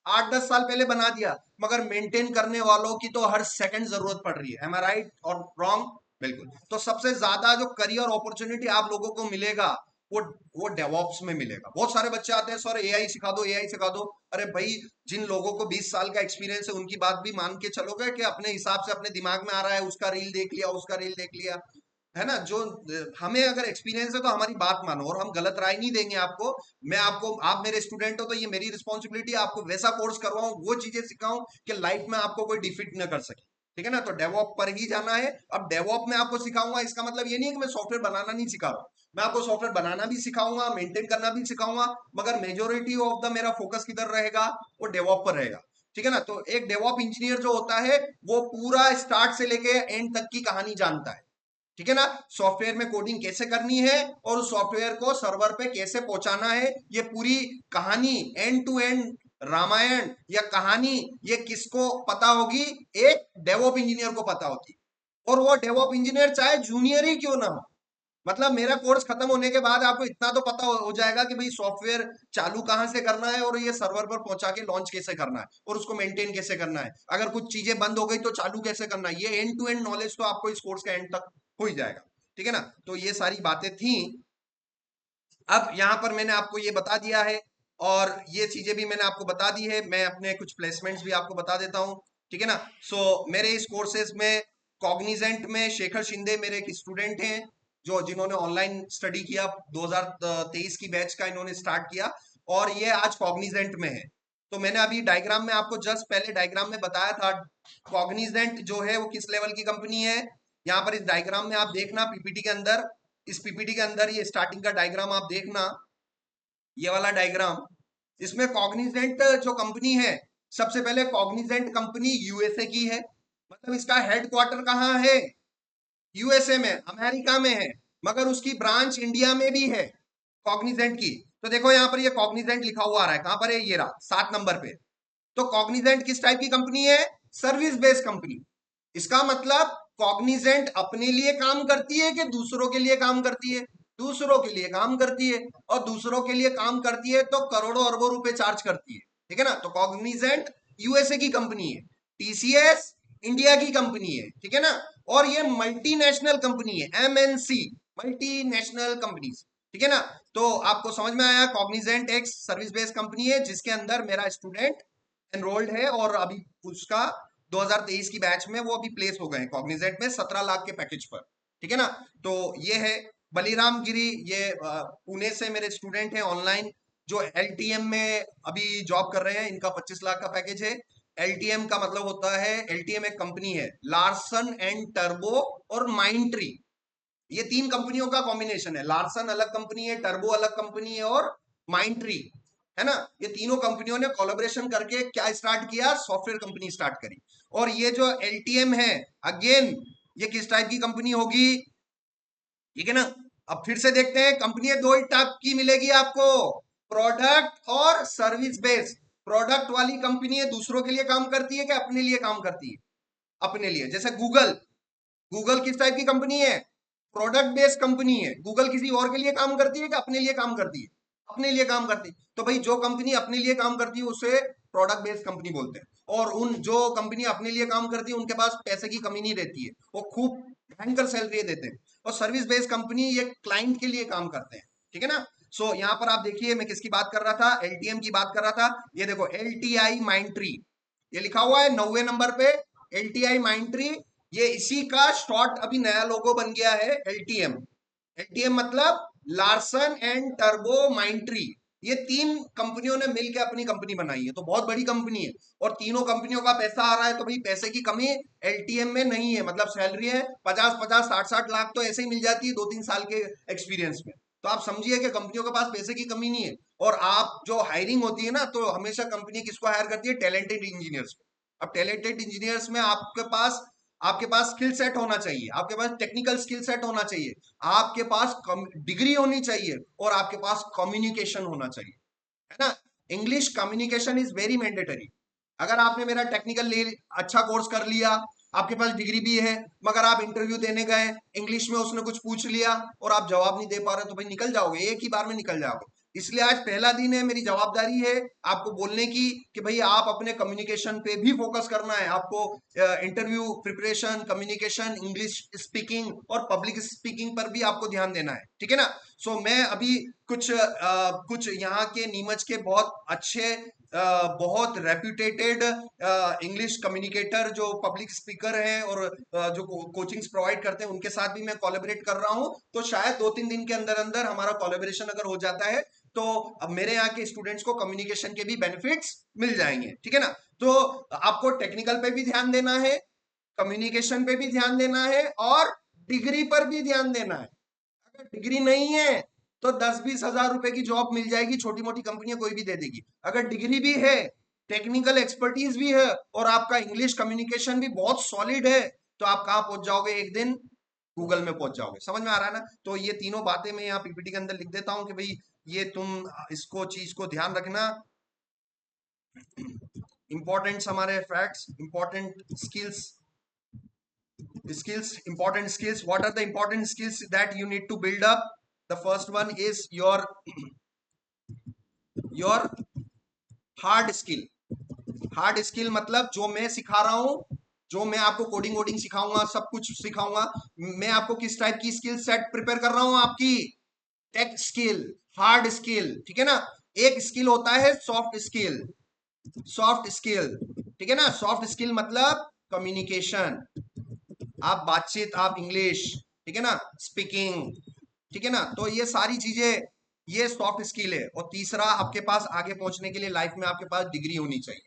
8-10 साल पहले बना दिया, मगर मेंटेन करने वालों की तो हर सेकंड जरूरत पड़ रही है। एम आई राइट और रॉन्ग? बिल्कुल। तो सबसे ज्यादा जो करियर अपॉर्चुनिटी आप लोगों को मिलेगा वो वो डेवॉप्स में मिलेगा। बहुत सारे बच्चे आते हैं, सर एआई सिखा दो, एआई सिखा दो। अरे भाई, जिन लोगों को 20 साल का एक्सपीरियंस है उनकी बात भी मान के चलोगे कि अपने हिसाब से अपने दिमाग में आ रहा है, उसका रील देख लिया, उसका रील देख लिया, है ना। जो हमें अगर एक्सपीरियंस है तो हमारी बात मानो, और हम गलत राय नहीं देंगे आपको। मैं आपको, आप मेरे स्टूडेंट हो तो ये मेरी रिस्पॉन्सिबिलिटी है आपको वैसा कोर्स करवाऊं, वो चीजें सिखाऊं कि लाइफ में आपको कोई डिफीट न कर सके। ठीक है ना, तो डेवॉप पर ही जाना है। अब डेवॉप में आपको सिखाऊंगा, इसका मतलब ये नहीं है कि मैं सॉफ्टवेयर बनाना नहीं सिखा रहा हूं। मैं आपको सॉफ्टवेयर बनाना भी सिखाऊंगा, मेंटेन करना भी सिखाऊंगा, मगर मेजोरिटी ऑफ द मेरा फोकस किधर रहेगा, वो डेवॉप पर रहेगा। ठीक है ना। तो एक डेवऑप इंजीनियर जो होता है वो पूरा स्टार्ट से लेके एंड तक की कहानी जानता है, ठीक है ना। सॉफ्टवेयर में कोडिंग कैसे करनी है और उस सॉफ्टवेयर को सर्वर पे कैसे पहुंचाना है, ये पूरी कहानी एंड टू एंड रामायण या कहानी ये किसको पता होगी, एक डेवऑप इंजीनियर को पता होती। और वो डेवऑप इंजीनियर चाहे जूनियर ही क्यों ना हो, मतलब मेरा कोर्स खत्म होने के बाद आपको इतना तो पता हो जाएगा कि भाई सॉफ्टवेयर चालू कहां से करना है और ये सर्वर पर पहुंचा के लॉन्च कैसे करना है और उसको मेंटेन कैसे करना है, अगर कुछ चीजें बंद हो गई तो चालू कैसे करना है, ये एंड टू एंड नॉलेज तो आपको इस कोर्स के एंड तक हो ही जाएगा, ठीक है ना। तो ये सारी बातें थी। अब यहां पर मैंने आपको ये बता दिया है और ये चीजें भी मैंने आपको बता दी है, मैं अपने कुछ प्लेसमेंट्स भी आपको बता देता हूं, ठीक है ना। सो मेरे इस कोर्सेज में कॉग्निजेंट में शेखर शिंदे मेरे एक स्टूडेंट हैं जो जिन्होंने ऑनलाइन स्टडी किया, 2023 की बैच का इन्होंने स्टार्ट किया और ये आज कॉग्निजेंट में है। तो मैंने अभी डायग्राम में आपको जस्ट पहले डायग्राम में बताया था कॉग्निजेंट जो है वो किस लेवल की कंपनी है। यहाँ पर इस डायग्राम में आप देखना पीपीटी के अंदर, इस पीपीटी के अंदर ये स्टार्टिंग का डायग्राम आप देखना, ये वाला डायग्राम, इसमें कॉग्निजेंट जो कंपनी है, सबसे पहले कॉग्निजेंट कंपनी यूएसए की है, मतलब इसका हेडक्वार्टर कहाँ है, यूएसए में, अमेरिका में है, मगर उसकी ब्रांच इंडिया में भी है कॉग्निजेंट की। तो देखो यहाँ पर ये कॉग्निजेंट लिखा हुआ आ रहा है, कहां पर है, ये रहा 7 नंबर पे। तो कॉग्निजेंट किस टाइप की कंपनी है, सर्विस बेस्ड कंपनी। इसका मतलब कॉग्निजेंट अपने लिए काम करती है कि दूसरों के लिए काम करती है, दूसरों के लिए काम करती है, और दूसरों के लिए काम करती है तो करोड़ों अरबों रुपए चार्ज करती है, ठीक है ना। तो कॉग्निजेंट यूएसए की कंपनी है, टीसीएस इंडिया की कंपनी है, ठीक है ना। और ये मल्टीनेशनल कंपनी है, एमएनसी, मल्टीनेशनल कंपनीज, ठीक है ना। तो आपको समझ में आया, कॉग्निजेंट एक सर्विस बेस्ड कंपनी है जिसके अंदर मेरा स्टूडेंट एनरोल्ड है और अभी उसका 2023 की बैच में वो अभी प्लेस हो गए हैं कॉग्निजेंट में 17 लाख के पैकेज पर, ठीक है ना। तो ये है बलिराम गिरी, ये पुणे से मेरे स्टूडेंट हैं ऑनलाइन जो एलटीएम में अभी जॉब कर रहे हैं, इनका 25 लाख का पैकेज है। एलटीएम का मतलब होता है, एलटीएम एक कंपनी है, लार्सन एंड टर्बो और माइंट्री, ये 3 कंपनियों का कॉम्बिनेशन है। लार्सन अलग कंपनी है, टर्बो अलग कंपनी है और माइंट्री, है ना। ये तीनों कंपनियों ने कोलैबोरेशन करके क्या स्टार्ट किया, सॉफ्टवेयर कंपनी स्टार्ट करी। और ये जो एलटीएम है, अगेन ये किस टाइप की कंपनी होगी, ठीक है ना। अब फिर से देखते हैं, कंपनी दो ही टाइप की मिलेगी आपको, प्रोडक्ट और सर्विस बेस्ड। प्रोडक्ट वाली कंपनी है, दूसरों के लिए काम करती है कि अपने लिए काम करती है, अपने लिए। जैसे गूगल, गूगल किस टाइप की कंपनी है, प्रोडक्ट बेस्ड कंपनी है। गूगल किसी और के लिए काम करती है कि अपने लिए काम करती है, अपने लिए काम करती है। तो भाई जो कंपनी अपने लिए काम करती है उसे प्रोडक्ट बेस्ड कंपनी बोलते हैं, और उन जो कंपनी अपने लिए काम करती है उनके पास पैसे की कमी नहीं रहती है, वो खूब भयंकर सैलरी देते हैं। और सर्विस बेस्ड कंपनी ये क्लाइंट के लिए काम करते हैं, ठीक है ना। सो यहाँ पर आप देखिए मैं किसकी बात कर रहा था, एलटीएम की बात कर रहा था। ये देखो एलटीआई माइंट्री, ये लिखा हुआ है 90 नंबर पे, एलटीआई माइंट्री, ये इसी का शॉर्ट अभी नया लोगो बन गया है एलटीएम। एलटीएम मतलब लार्सन एंड टर्बो माइंट्री, ये 3 कंपनियों ने मिलकर अपनी कंपनी बनाई है, तो बहुत बड़ी कंपनी है। और तीनों कंपनियों का पैसा आ रहा है, तो भाई पैसे की कमी एलटीएम में नहीं है, मतलब सैलरी है 50-50 60-60 लाख तो ऐसे ही मिल जाती है 2-3 साल के एक्सपीरियंस में। तो आप समझिए कि कंपनियों के पास पैसे की कमी नहीं है। और आप जो हायरिंग होती है ना, तो हमेशा कंपनी किसको हायर करती है, टैलेंटेड इंजीनियर्स। अब टैलेंटेड इंजीनियर्स में आपके पास स्किल सेट होना चाहिए, आपके पास टेक्निकल स्किल सेट होना चाहिए, आपके पास डिग्री होनी चाहिए और आपके पास कम्युनिकेशन होना चाहिए, है ना। English communication is very mandatory. अगर आपने मेरा टेक्निकल ले अच्छा कोर्स कर लिया, आपके पास डिग्री भी है, मगर आप इंटरव्यू देने गए, इंग्लिश में उसने कुछ पूछ लिया और आप जवाब नहीं दे पा रहे, तो भाई निकल जाओगे, एक ही बार में निकल जाओगे। इसलिए आज पहला दिन है, मेरी जवाबदारी है आपको बोलने की कि भाई आप अपने कम्युनिकेशन पे भी फोकस करना है आपको। Interview preparation, communication, English speaking और पब्लिक स्पीकिंग पर भी आपको ध्यान देना है, ठीक है ना। सो मैं अभी कुछ यहाँ के नीमच के बहुत अच्छे बहुत रेप्यूटेटेड इंग्लिश कम्युनिकेटर जो पब्लिक स्पीकर हैं और जो कोचिंग्स प्रोवाइड करते हैं उनके साथ भी मैं कोलैबोरेट कर रहा हूं। तो शायद 2-3 दिन के अंदर अंदर हमारा कोलैबोरेशन अगर हो जाता है तो अब मेरे यहाँ के स्टूडेंट्स को कम्युनिकेशन के भी बेनिफिट्स मिल जाएंगे, ठीक है ना। तो आपको टेक्निकल पे भी ध्यान देना है, कम्युनिकेशन पे भी ध्यान देना है और डिग्री पर भी ध्यान देना है। अगर डिग्री नहीं है तो 10-20 हजार रुपए की जॉब मिल जाएगी, छोटी मोटी कंपनियां कोई भी दे देगी। अगर डिग्री भी है, टेक्निकल एक्सपर्टीज भी है और आपका इंग्लिश कम्युनिकेशन भी बहुत सॉलिड है, तो आप कहाँ पहुंच जाओगे एक दिन? गूगल में पहुंच जाओगे। समझ में आ रहा है ना? तो ये तीनों बातें मैं यहाँ पीपीटी के अंदर लिख देता हूं कि भाई ये तुम इसको चीज को ध्यान रखना। इंपॉर्टेंट हमारे facts, important skills, important skills. What are the important skills that you need to build up? The first one is your hard skill. Hard skill मतलब जो मैं सिखा रहा हूं, जो मैं आपको कोडिंग वोडिंग सिखाऊंगा, सब कुछ सिखाऊंगा, मैं आपको किस टाइप की स्किल सेट प्रिपेयर कर रहा हूं? आपकी टेक स्किल, हार्ड स्किल, ठीक है ना? एक स्किल होता है सॉफ्ट स्किल, सॉफ्ट स्किल, ठीक है ना? सॉफ्ट स्किल मतलब कम्युनिकेशन, आप बातचीत, आप इंग्लिश, ठीक है ना, स्पीकिंग, ठीक है ना? तो ये सारी चीजें, ये सॉफ्ट स्किल है। और तीसरा, आपके पास आगे पहुंचने के लिए लाइफ में आपके पास डिग्री होनी चाहिए,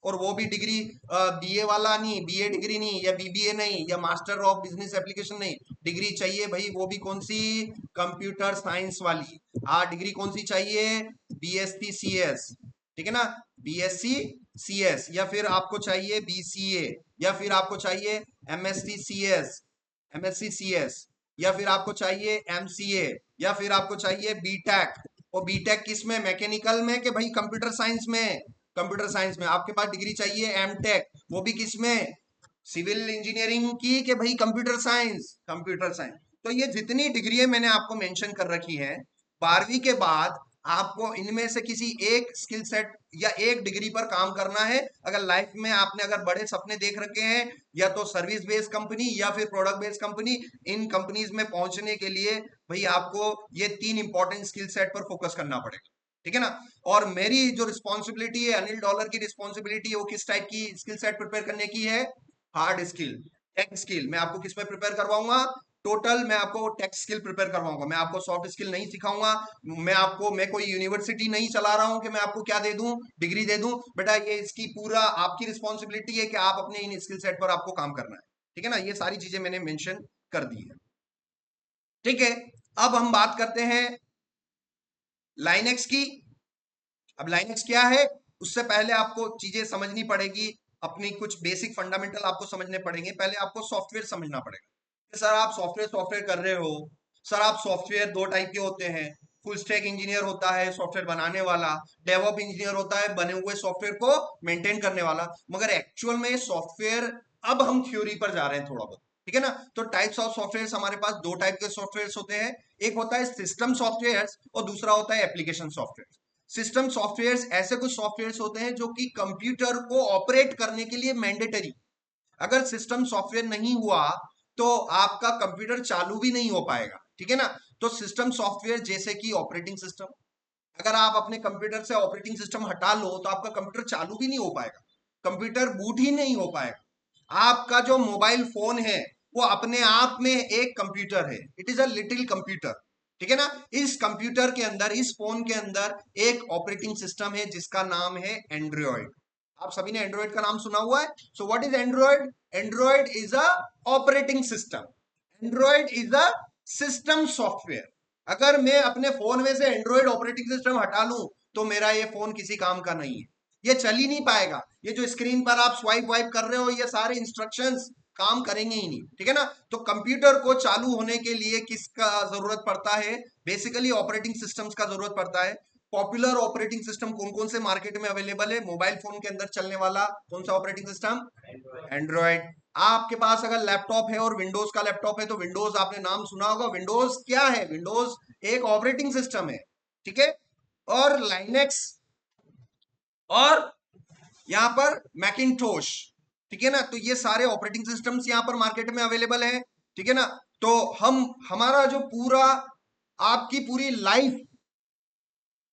और वो भी डिग्री बीए वाला नहीं, बीए डिग्री नहीं, या बीबीए नहीं, या मास्टर ऑफ बिजनेस एप्लीकेशन नहीं, डिग्री चाहिए भाई वो भी कौन सी? कंप्यूटर साइंस वाली। डिग्री कौन सी चाहिए? बीएससी सीएस, ठीक है ना, बीएससी सीएस, या फिर आपको चाहिए बीसीए, या फिर आपको चाहिए एमएससी सीएस, एमएससी सीएस, या फिर आपको चाहिए एमसीए, या फिर आपको चाहिए बीटेक। और बीटेक किस में? मैकेनिकल में कि भाई कंप्यूटर साइंस में? कंप्यूटर साइंस में। आपके पास डिग्री चाहिए एमटेक, वो भी किस में? सिविल इंजीनियरिंग की कि भाई कंप्यूटर साइंस? Computer science. तो ये जितनी डिग्री मैंने आपको मेंशन कर रखी है, 12वीं के बाद आपको इनमें से किसी एक स्किल सेट या एक डिग्री पर काम करना है। अगर लाइफ में आपने अगर बड़े सपने देख रखे हैं, या तो सर्विस बेस्ड कंपनी या फिर प्रोडक्ट बेस्ड कंपनी, इन कंपनीज में पहुंचने के लिए भाई आपको ये 3 इंपॉर्टेंट स्किल सेट पर फोकस करना पड़ेगा, ठीक है ना? और मेरी जो रिस्पॉन्सिबिलिटी है, अनिल डॉलर की रिस्पॉन्सिबिलिटी है, वो किस टाइप की स्किल सेट प्रिपेयर करने की है? Hard skill, tech skill. मैं आपको किस में प्रिपेयर करवाऊंगा? टोटल मैं आपको टेक स्किल प्रिपेयर करवाऊंगा। मैं आपको सॉफ्ट स्किल नहीं सिखाऊंगा। मैं कोई यूनिवर्सिटी नहीं चला रहा हूं कि मैं आपको क्या दे दूं? डिग्री दे दूं। बेटा ये इसकी पूरा आपकी रिस्पॉन्सिबिलिटी है कि आप अपने इन स्किल सेट पर आपको काम करना है, ठीक है ना? ये सारी चीजें मैंने मेंशन कर दी है, ठीक है? अब हम बात करते हैं लाइनेक्स की। अब लाइनेक्स क्या है, उससे पहले आपको चीजें समझनी पड़ेगी, अपनी कुछ बेसिक फंडामेंटल आपको समझने पड़ेंगे। पहले आपको सॉफ्टवेयर समझना पड़ेगा। सर आप सॉफ्टवेयर कर रहे हो, सर आप सॉफ्टवेयर दो टाइप के होते हैं, फुल स्टैक इंजीनियर होता है सॉफ्टवेयर बनाने वाला, डेवऑप इंजीनियर होता है बने हुए सॉफ्टवेयर को मेंटेन करने वाला। मगर एक्चुअल में सॉफ्टवेयर, अब हम थ्योरी पर जा रहे हैं थोड़ा बहुत, ठीक है ना? तो टाइप्स ऑफ सॉफ्टवेयर हमारे पास दो टाइप के सॉफ्टवेयर होते हैं, एक होता है सिस्टम सॉफ्टवेयर और दूसरा होता है एप्लीकेशन सॉफ्टवेयर। सिस्टम सॉफ्टवेयर ऐसे कुछ सॉफ्टवेयर होते हैं जो कि कंप्यूटर को ऑपरेट करने के लिए मैंडेटरी। अगर सिस्टम सॉफ्टवेयर नहीं हुआ तो आपका कंप्यूटर चालू भी नहीं हो पाएगा, ठीक है ना? तो सिस्टम सॉफ्टवेयर जैसे कि ऑपरेटिंग सिस्टम, अगर आप अपने कंप्यूटर से ऑपरेटिंग सिस्टम हटा लो तो आपका कंप्यूटर चालू भी नहीं हो पाएगा, कंप्यूटर बूट ही नहीं हो पाएगा। आपका जो मोबाइल फोन है वो अपने आप में एक कंप्यूटर है, it is a little computer, ठीक है ना? इस कंप्यूटर के अंदर, इस फोन के अंदर एक ऑपरेटिंग सिस्टम है जिसका नाम है एंड्रॉयड। आप सभी ने एंड्रॉयड का नाम सुना हुआ है। So what is Android? Android is a operating system, Android is a system software. अगर मैं अपने फोन में से एंड्रॉयड ऑपरेटिंग सिस्टम हटा लूं तो मेरा ये फोन किसी काम का नहीं है, ये चल ही नहीं पाएगा। ये जो स्क्रीन पर आप स्वाइप वाइप कर रहे हो, ये सारे इंस्ट्रक्शंस काम करेंगे ही नहीं, ठीक है ना? तो कंप्यूटर को चालू होने के लिए किसका जरूरत पड़ता है? बेसिकली ऑपरेटिंग सिस्टम्स का जरूरत पड़ता है। पॉपुलर ऑपरेटिंग सिस्टम कौन कौन से मार्केट में अवेलेबल है? मोबाइल फोन के अंदर चलने वाला कौन सा ऑपरेटिंग सिस्टम? एंड्रॉयड। आपके पास अगर लैपटॉप है और विंडोज का लैपटॉप है तो विंडोज आपने नाम सुना होगा। विंडोज क्या है? विंडोज एक ऑपरेटिंग सिस्टम है, ठीक है? और लाइनेक्स और यहां पर मैकिंटोश, ठीक है ना? तो ये सारे ऑपरेटिंग सिस्टम्स यहां पर मार्केट में अवेलेबल है, ठीक है ना? तो हमारा जो पूरा, आपकी पूरी लाइफ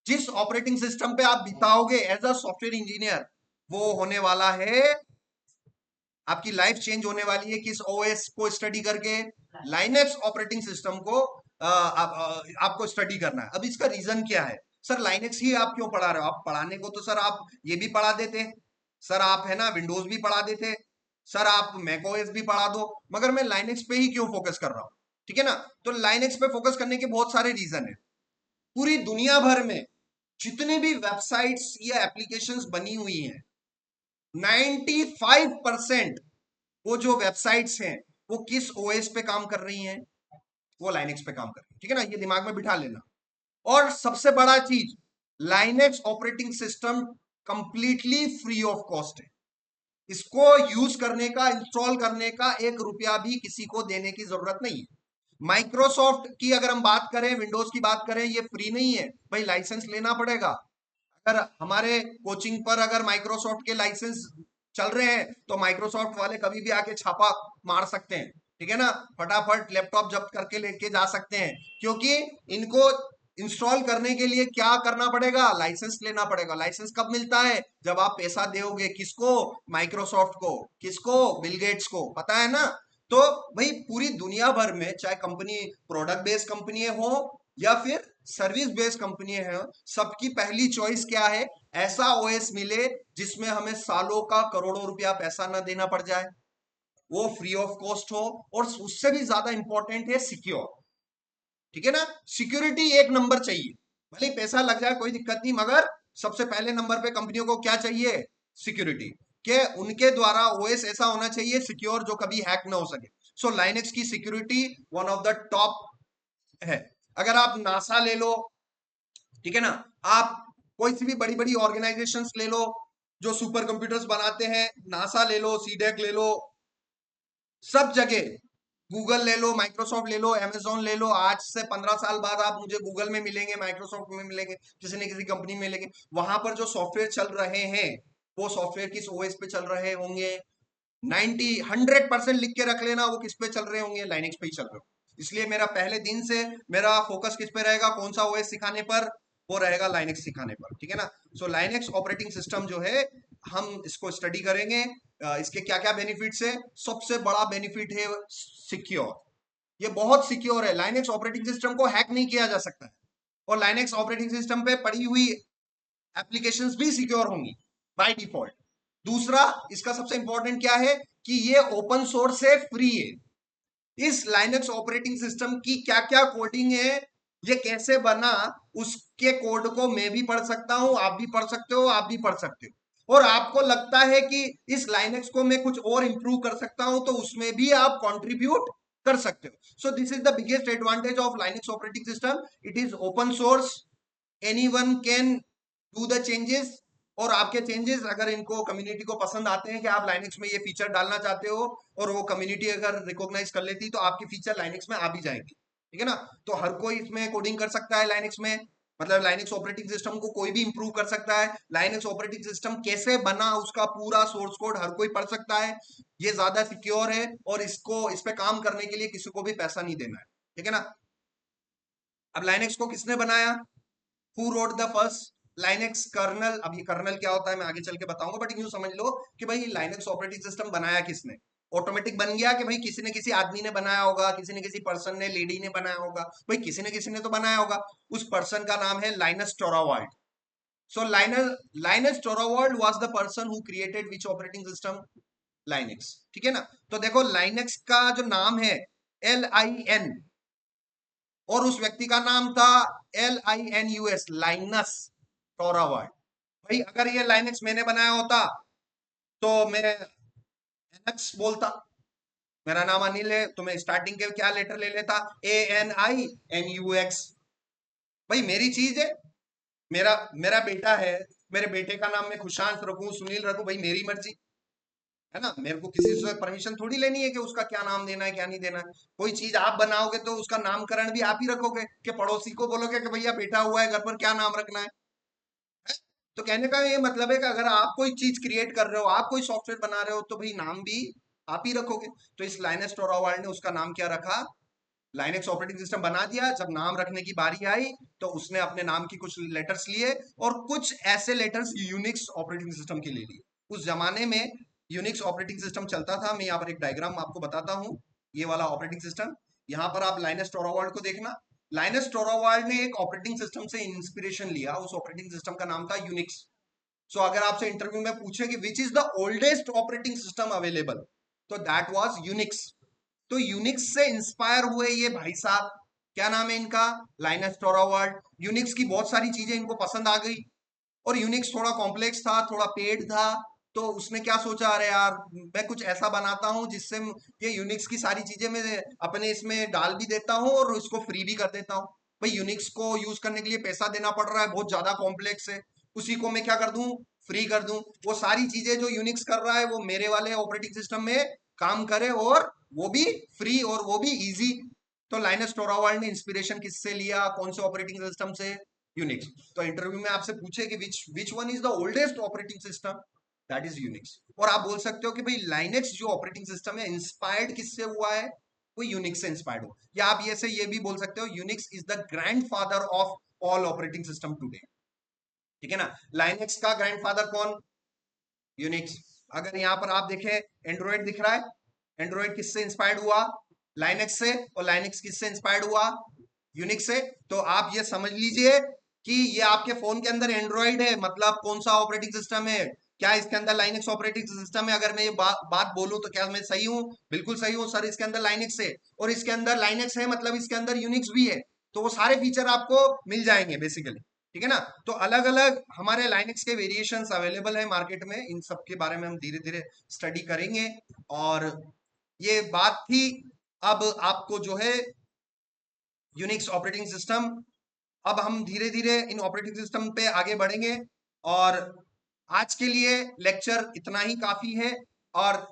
जिस ऑपरेटिंग सिस्टम पे आप बिताओगे एज अ सॉफ्टवेयर इंजीनियर, वो होने वाला है, आपकी लाइफ चेंज होने वाली है किस ओएस को स्टडी करके? लाइनेक्स ऑपरेटिंग सिस्टम को आपको स्टडी करना है। अब इसका रीजन क्या है? सर लाइनेक्स ही आप क्यों पढ़ा रहे हो? आप पढ़ाने को तो सर आप ये भी पढ़ा देते सर, आप है ना विंडोज भी पढ़ा देते सर, आप मैकओएस भी पढ़ा दो, मगर मैं लाइनेक्स पे ही क्यों फोकस कर रहा हूं? ठीक है ना? तो लाइनेक्स पे फोकस करने के बहुत सारे रीजन है। पूरी दुनिया भर में जितने भी वेबसाइट्स या एप्लीकेशंस बनी हुई हैं, 95% वो जो वेबसाइट्स हैं वो किस ओएस पे काम कर रही हैं? वो लाइनेक्स पे काम कर रही है। ठीक है ना, ये दिमाग में बिठा लेना। और सबसे बड़ा चीज, Linux operating system completely free of cost है। इसको यूज करने का, इंस्टॉल करने का 1 रुपया भी किसी को देने की जरूरत नहीं है। माइक्रोसॉफ्ट की अगर हम बात करें, विंडोज की बात करें, ये फ्री नहीं है भाई, लाइसेंस लेना पड़ेगा। अगर हमारे कोचिंग पर अगर माइक्रोसॉफ्ट के लाइसेंस चल रहे हैं तो माइक्रोसॉफ्ट वाले कभी भी आके छापा मार सकते हैं। ठीक है ना, फटाफट लैपटॉप जब्त करके लेके जा सकते हैं, क्योंकि इनको इंस्टॉल करने के लिए क्या करना पड़ेगा? लाइसेंस लेना पड़ेगा। लाइसेंस कब मिलता है? जब आप पैसा दोगे। किसको? माइक्रोसॉफ्ट को। किसको? बिल गेट्स को। पता है ना? तो भाई पूरी दुनिया भर में, चाहे कंपनी प्रोडक्ट बेस्ड कंपनी हो या फिर सर्विस बेस्ड कंपनी है, सबकी पहली चॉइस क्या है? ऐसा ओएस मिले जिसमें हमें सालों का करोड़ों रुपया पैसा ना देना पड़ जाए, वो फ्री ऑफ कॉस्ट हो, और उससे भी ज्यादा इंपॉर्टेंट है सिक्योर। ठीक है ना, सिक्योरिटी 1 नंबर चाहिए। भले पैसा लग जाए कोई दिक्कत नहीं, मगर सबसे पहले नंबर पे कंपनियों को क्या चाहिए? सिक्योरिटी। के उनके द्वारा ओएस ऐसा होना चाहिए सिक्योर जो कभी हैक ना हो सके। सो लाइनेक्स की security one of the top है। अगर आप नासा ले लो, ठीक है ना, आप कोई सी भी बड़ी बड़ी ऑर्गेनाइजेशंस ले लो जो सुपर कंप्यूटर्स बनाते हैं, नासा ले लो, सीडेक ले लो, सब जगह, गूगल ले लो, माइक्रोसॉफ्ट ले लो, अमेजोन ले लो, आज से 15 साल बाद आप मुझे गूगल में मिलेंगे, माइक्रोसॉफ्ट में मिलेंगे, किसी न किसी कंपनी में मिलेंगे, वहां पर जो सॉफ्टवेयर चल रहे हैं वो सॉफ्टवेयर किस ओएस पे चल रहे होंगे? 100% लिख के रख लेना, वो किस पे चल रहे होंगे? लाइनेक्स पे ही चल रहे होंगे। इसलिए मेरा पहले दिन से मेरा फोकस किस पे रहेगा? कौन सा ओएस सिखाने पर? वो रहेगा लाइनेक्स सिखाने पर। ठीक है ना, सो लाइनेक्स ऑपरेटिंग सिस्टम जो है, हम इसको स्टडी करेंगे। इसके क्या क्या बेनिफिट्स है? सबसे बड़ा बेनिफिट है सिक्योर। ये बहुत सिक्योर है, लाइनेक्स ऑपरेटिंग सिस्टम को हैक नहीं किया जा सकता है, और लाइनेक्स ऑपरेटिंग सिस्टम पे पड़ी हुई एप्लीकेशंस भी सिक्योर होंगी बाय डिफॉल्ट। दूसरा, इसका सबसे इंपॉर्टेंट क्या है कि ये ओपन सोर्स है, फ्री है। इस लाइनेक्स ऑपरेटिंग सिस्टम की क्या क्या कोडिंग है, ये कैसे बना, उसके कोड को मैं भी पढ़ सकता हूं, आप भी पढ़ सकते हो, आप भी पढ़ सकते हो। और आपको लगता है कि इस लाइनेक्स को मैं कुछ और इंप्रूव कर सकता हूं, तो उसमें भी आप कंट्रीब्यूट कर सकते हो। So this is the biggest advantage of Linux operating system. It is open source, anyone can do the changes, और आपके चेंजेस अगर इनको कम्युनिटी को पसंद आते हैं कि आप लाइनेक्स में ये फीचर डालना चाहते हो, और वो कम्युनिटी अगर रिकॉग्नाइज कर लेती, तो आपकी फीचर लाइनेक्स में आ भी जाएंगी। ठीक है ना, तो हर कोई इसमें कोडिंग कर सकता है लाइनेक्स में, मतलब लाइनेक्स ऑपरेटिंग सिस्टम को कोई भी इंप्रूव कर सकता है। लाइनेक्स ऑपरेटिंग सिस्टम कैसे बना, उसका पूरा सोर्स कोड हर कोई पढ़ सकता है। ये ज्यादा सिक्योर है, और इसको, इस पे काम करने के लिए किसी को भी पैसा नहीं देना है। ठीक है ना, अब लाइनेक्स को किसने बनाया? Who wrote the first Linux kernel? अब ये कर्नल क्या होता है मैं आगे चल के बताऊंगा, बट यूं समझ लो कि भाई लाइनेक्स ऑपरेटिंग सिस्टम बनाया किसने? ऑटोमेटिक बन गया कि भाई किसी न किसी आदमी ने बनाया होगा, किसी न किसी पर्सन ने, लेडी ने बनाया होगा, भाई किसी न किसी ने तो बनाया होगा। उस पर्सन का नाम है Linus Torvald. So Linus Torvald was the person who created which operating system? Linux. ठीक है ना, तो देखो लाइनेक्स का जो नाम है LIN, और उस व्यक्ति का नाम था LINUS, लाइनस टोरावाल्ड। भाई अगर ये लाइनेक्स मैंने बनाया होता तो मैं एनएक्स बोलता। मेरा नाम अनिल है तो मैं स्टार्टिंग के क्या लेटर ले लेता? ANINUX। भाई मेरी चीज है, मेरा मेरा बेटा है, मेरे बेटे का नाम मैं खुशांश रखूं, सुनील रखूं, भाई मेरी मर्जी है ना। मेरे को किसी से परमिशन थोड़ी लेनी है कि उसका क्या नाम देना है क्या नहीं देना है। कोई चीज आप बनाओगे तो उसका नामकरण भी आप ही रखोगे, कि पड़ोसी को बोलोगे कि भैया बेटा हुआ है घर पर, क्या नाम रखना है? तो कहने का ये मतलब है कि अगर आप कोई चीज क्रिएट कर रहे हो, आप कोई सॉफ्टवेयर बना रहे हो, तो भाई नाम भी आप ही रखोगे। तो इस लाइनस टोरावाल्ड ने उसका नाम क्या रखा? लाइनेक्स ऑपरेटिंग सिस्टम बना दिया। जब नाम रखने की बारी आई तो उसने अपने नाम की कुछ लेटर्स लिए, और कुछ ऐसे लेटर्स यूनिक्स ऑपरेटिंग सिस्टम के ले लिए। उस जमाने में यूनिक्स ऑपरेटिंग सिस्टम चलता था। मैं यहाँ पर एक डायग्राम आपको बताता हूँ, ये वाला ऑपरेटिंग सिस्टम। यहाँ पर आप लाइनस टोरावाल्ड को देखना। लाइनस टोरावाल्ड ने एक ऑपरेटिंग सिस्टम से इंस्पिरेशन लिया, उस ऑपरेटिंग सिस्टम का नाम था यूनिक्स। सो अगर आपसे इंटरव्यू में पूछे कि which is the oldest operating system available, तो दैट वाज यूनिक्स। तो यूनिक्स से इंस्पायर हुए ये भाई साहब, क्या नाम है इनका? लाइनस टोरावाल्ड। यूनिक्स की बहुत सारी चीजें इनको पसंद आ गई, और यूनिक्स थोड़ा कॉम्प्लेक्स था, थोड़ा पेड था, तो उसने क्या सोचा, अरे यार मैं कुछ ऐसा बनाता हूँ जिससे ये यूनिक्स की सारी चीजें मैं अपने इसमें डाल भी देता हूँ और इसको फ्री भी कर देता हूँ। भाई यूनिक्स को यूज करने के लिए पैसा देना पड़ रहा है, बहुत ज्यादा कॉम्प्लेक्स है, उसी को मैं क्या कर दूं, फ्री कर दूं। वो सारी चीजें जो यूनिक्स कर रहा है वो मेरे वाले ऑपरेटिंग सिस्टम में काम करे, और वो भी फ्री और वो भी इजी। तो लाइनस टोरावाल्ड ने इंस्पिरेशन किससे लिया, कौन से ऑपरेटिंग सिस्टम से? यूनिक्स। तो इंटरव्यू में आपसे पूछे कि which one is the oldest operating system, that is Unix. और आप बोल सकते हो कि भाई लाइनेक्स जो ऑपरेटिंग सिस्टम है इंस्पायर्ड किससे हुआ है, वो यूनिक्स से इंस्पायर्ड हो। या आप ये भी बोल सकते हो Unix is the grandfather of all operating system today. ठीक है ना? लाइनेक्स का ग्रैंडफादर कौन? यूनिक्स। अगर यहां पर आप देखें एंड्रॉइड दिख रहा है, एंड्रॉइड किससे इंस्पायर्ड हुआ? लाइनेक्स से। और लाइनेक्स किससे इंस्पायर्ड हुआ? यूनिक्स से। तो आप ये समझ लीजिए कि ये आपके फोन के अंदर एंड्रॉइड है, मतलब कौन सा ऑपरेटिंग सिस्टम है? क्या इसके अंदर लाइनेक्स ऑपरेटिंग सिस्टम है? अगर मैं ये बात बोलूं तो क्या मैं सही हूं? बिल्कुल सही हूं सर, इसके अंदर लाइनेक्स है। और इसके अंदर लाइनेक्स है मतलब इसके अंदर यूनिक्स भी है, तो वो सारे फीचर आपको मिल जाएंगे बेसिकली। ठीक है ना? तो अलग अलग हमारे लाइनेक्स के वेरिएशंस अवेलेबल है मार्केट में, इन सब के बारे में हम धीरे धीरे स्टडी करेंगे। और ये बात थी, अब आपको जो है यूनिक्स ऑपरेटिंग सिस्टम, अब हम धीरे धीरे इन ऑपरेटिंग सिस्टम पे आगे बढ़ेंगे। और आज के लिए लेक्चर इतना ही काफी है, और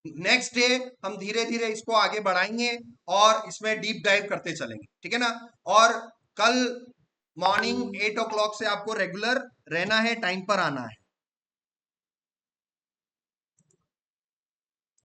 नेक्स्ट डे हम धीरे धीरे इसको आगे बढ़ाएंगे और इसमें डीप डाइव करते चलेंगे। ठीक है ना? और कल मॉर्निंग 8 o'clock से आपको रेगुलर रहना है, टाइम पर आना है।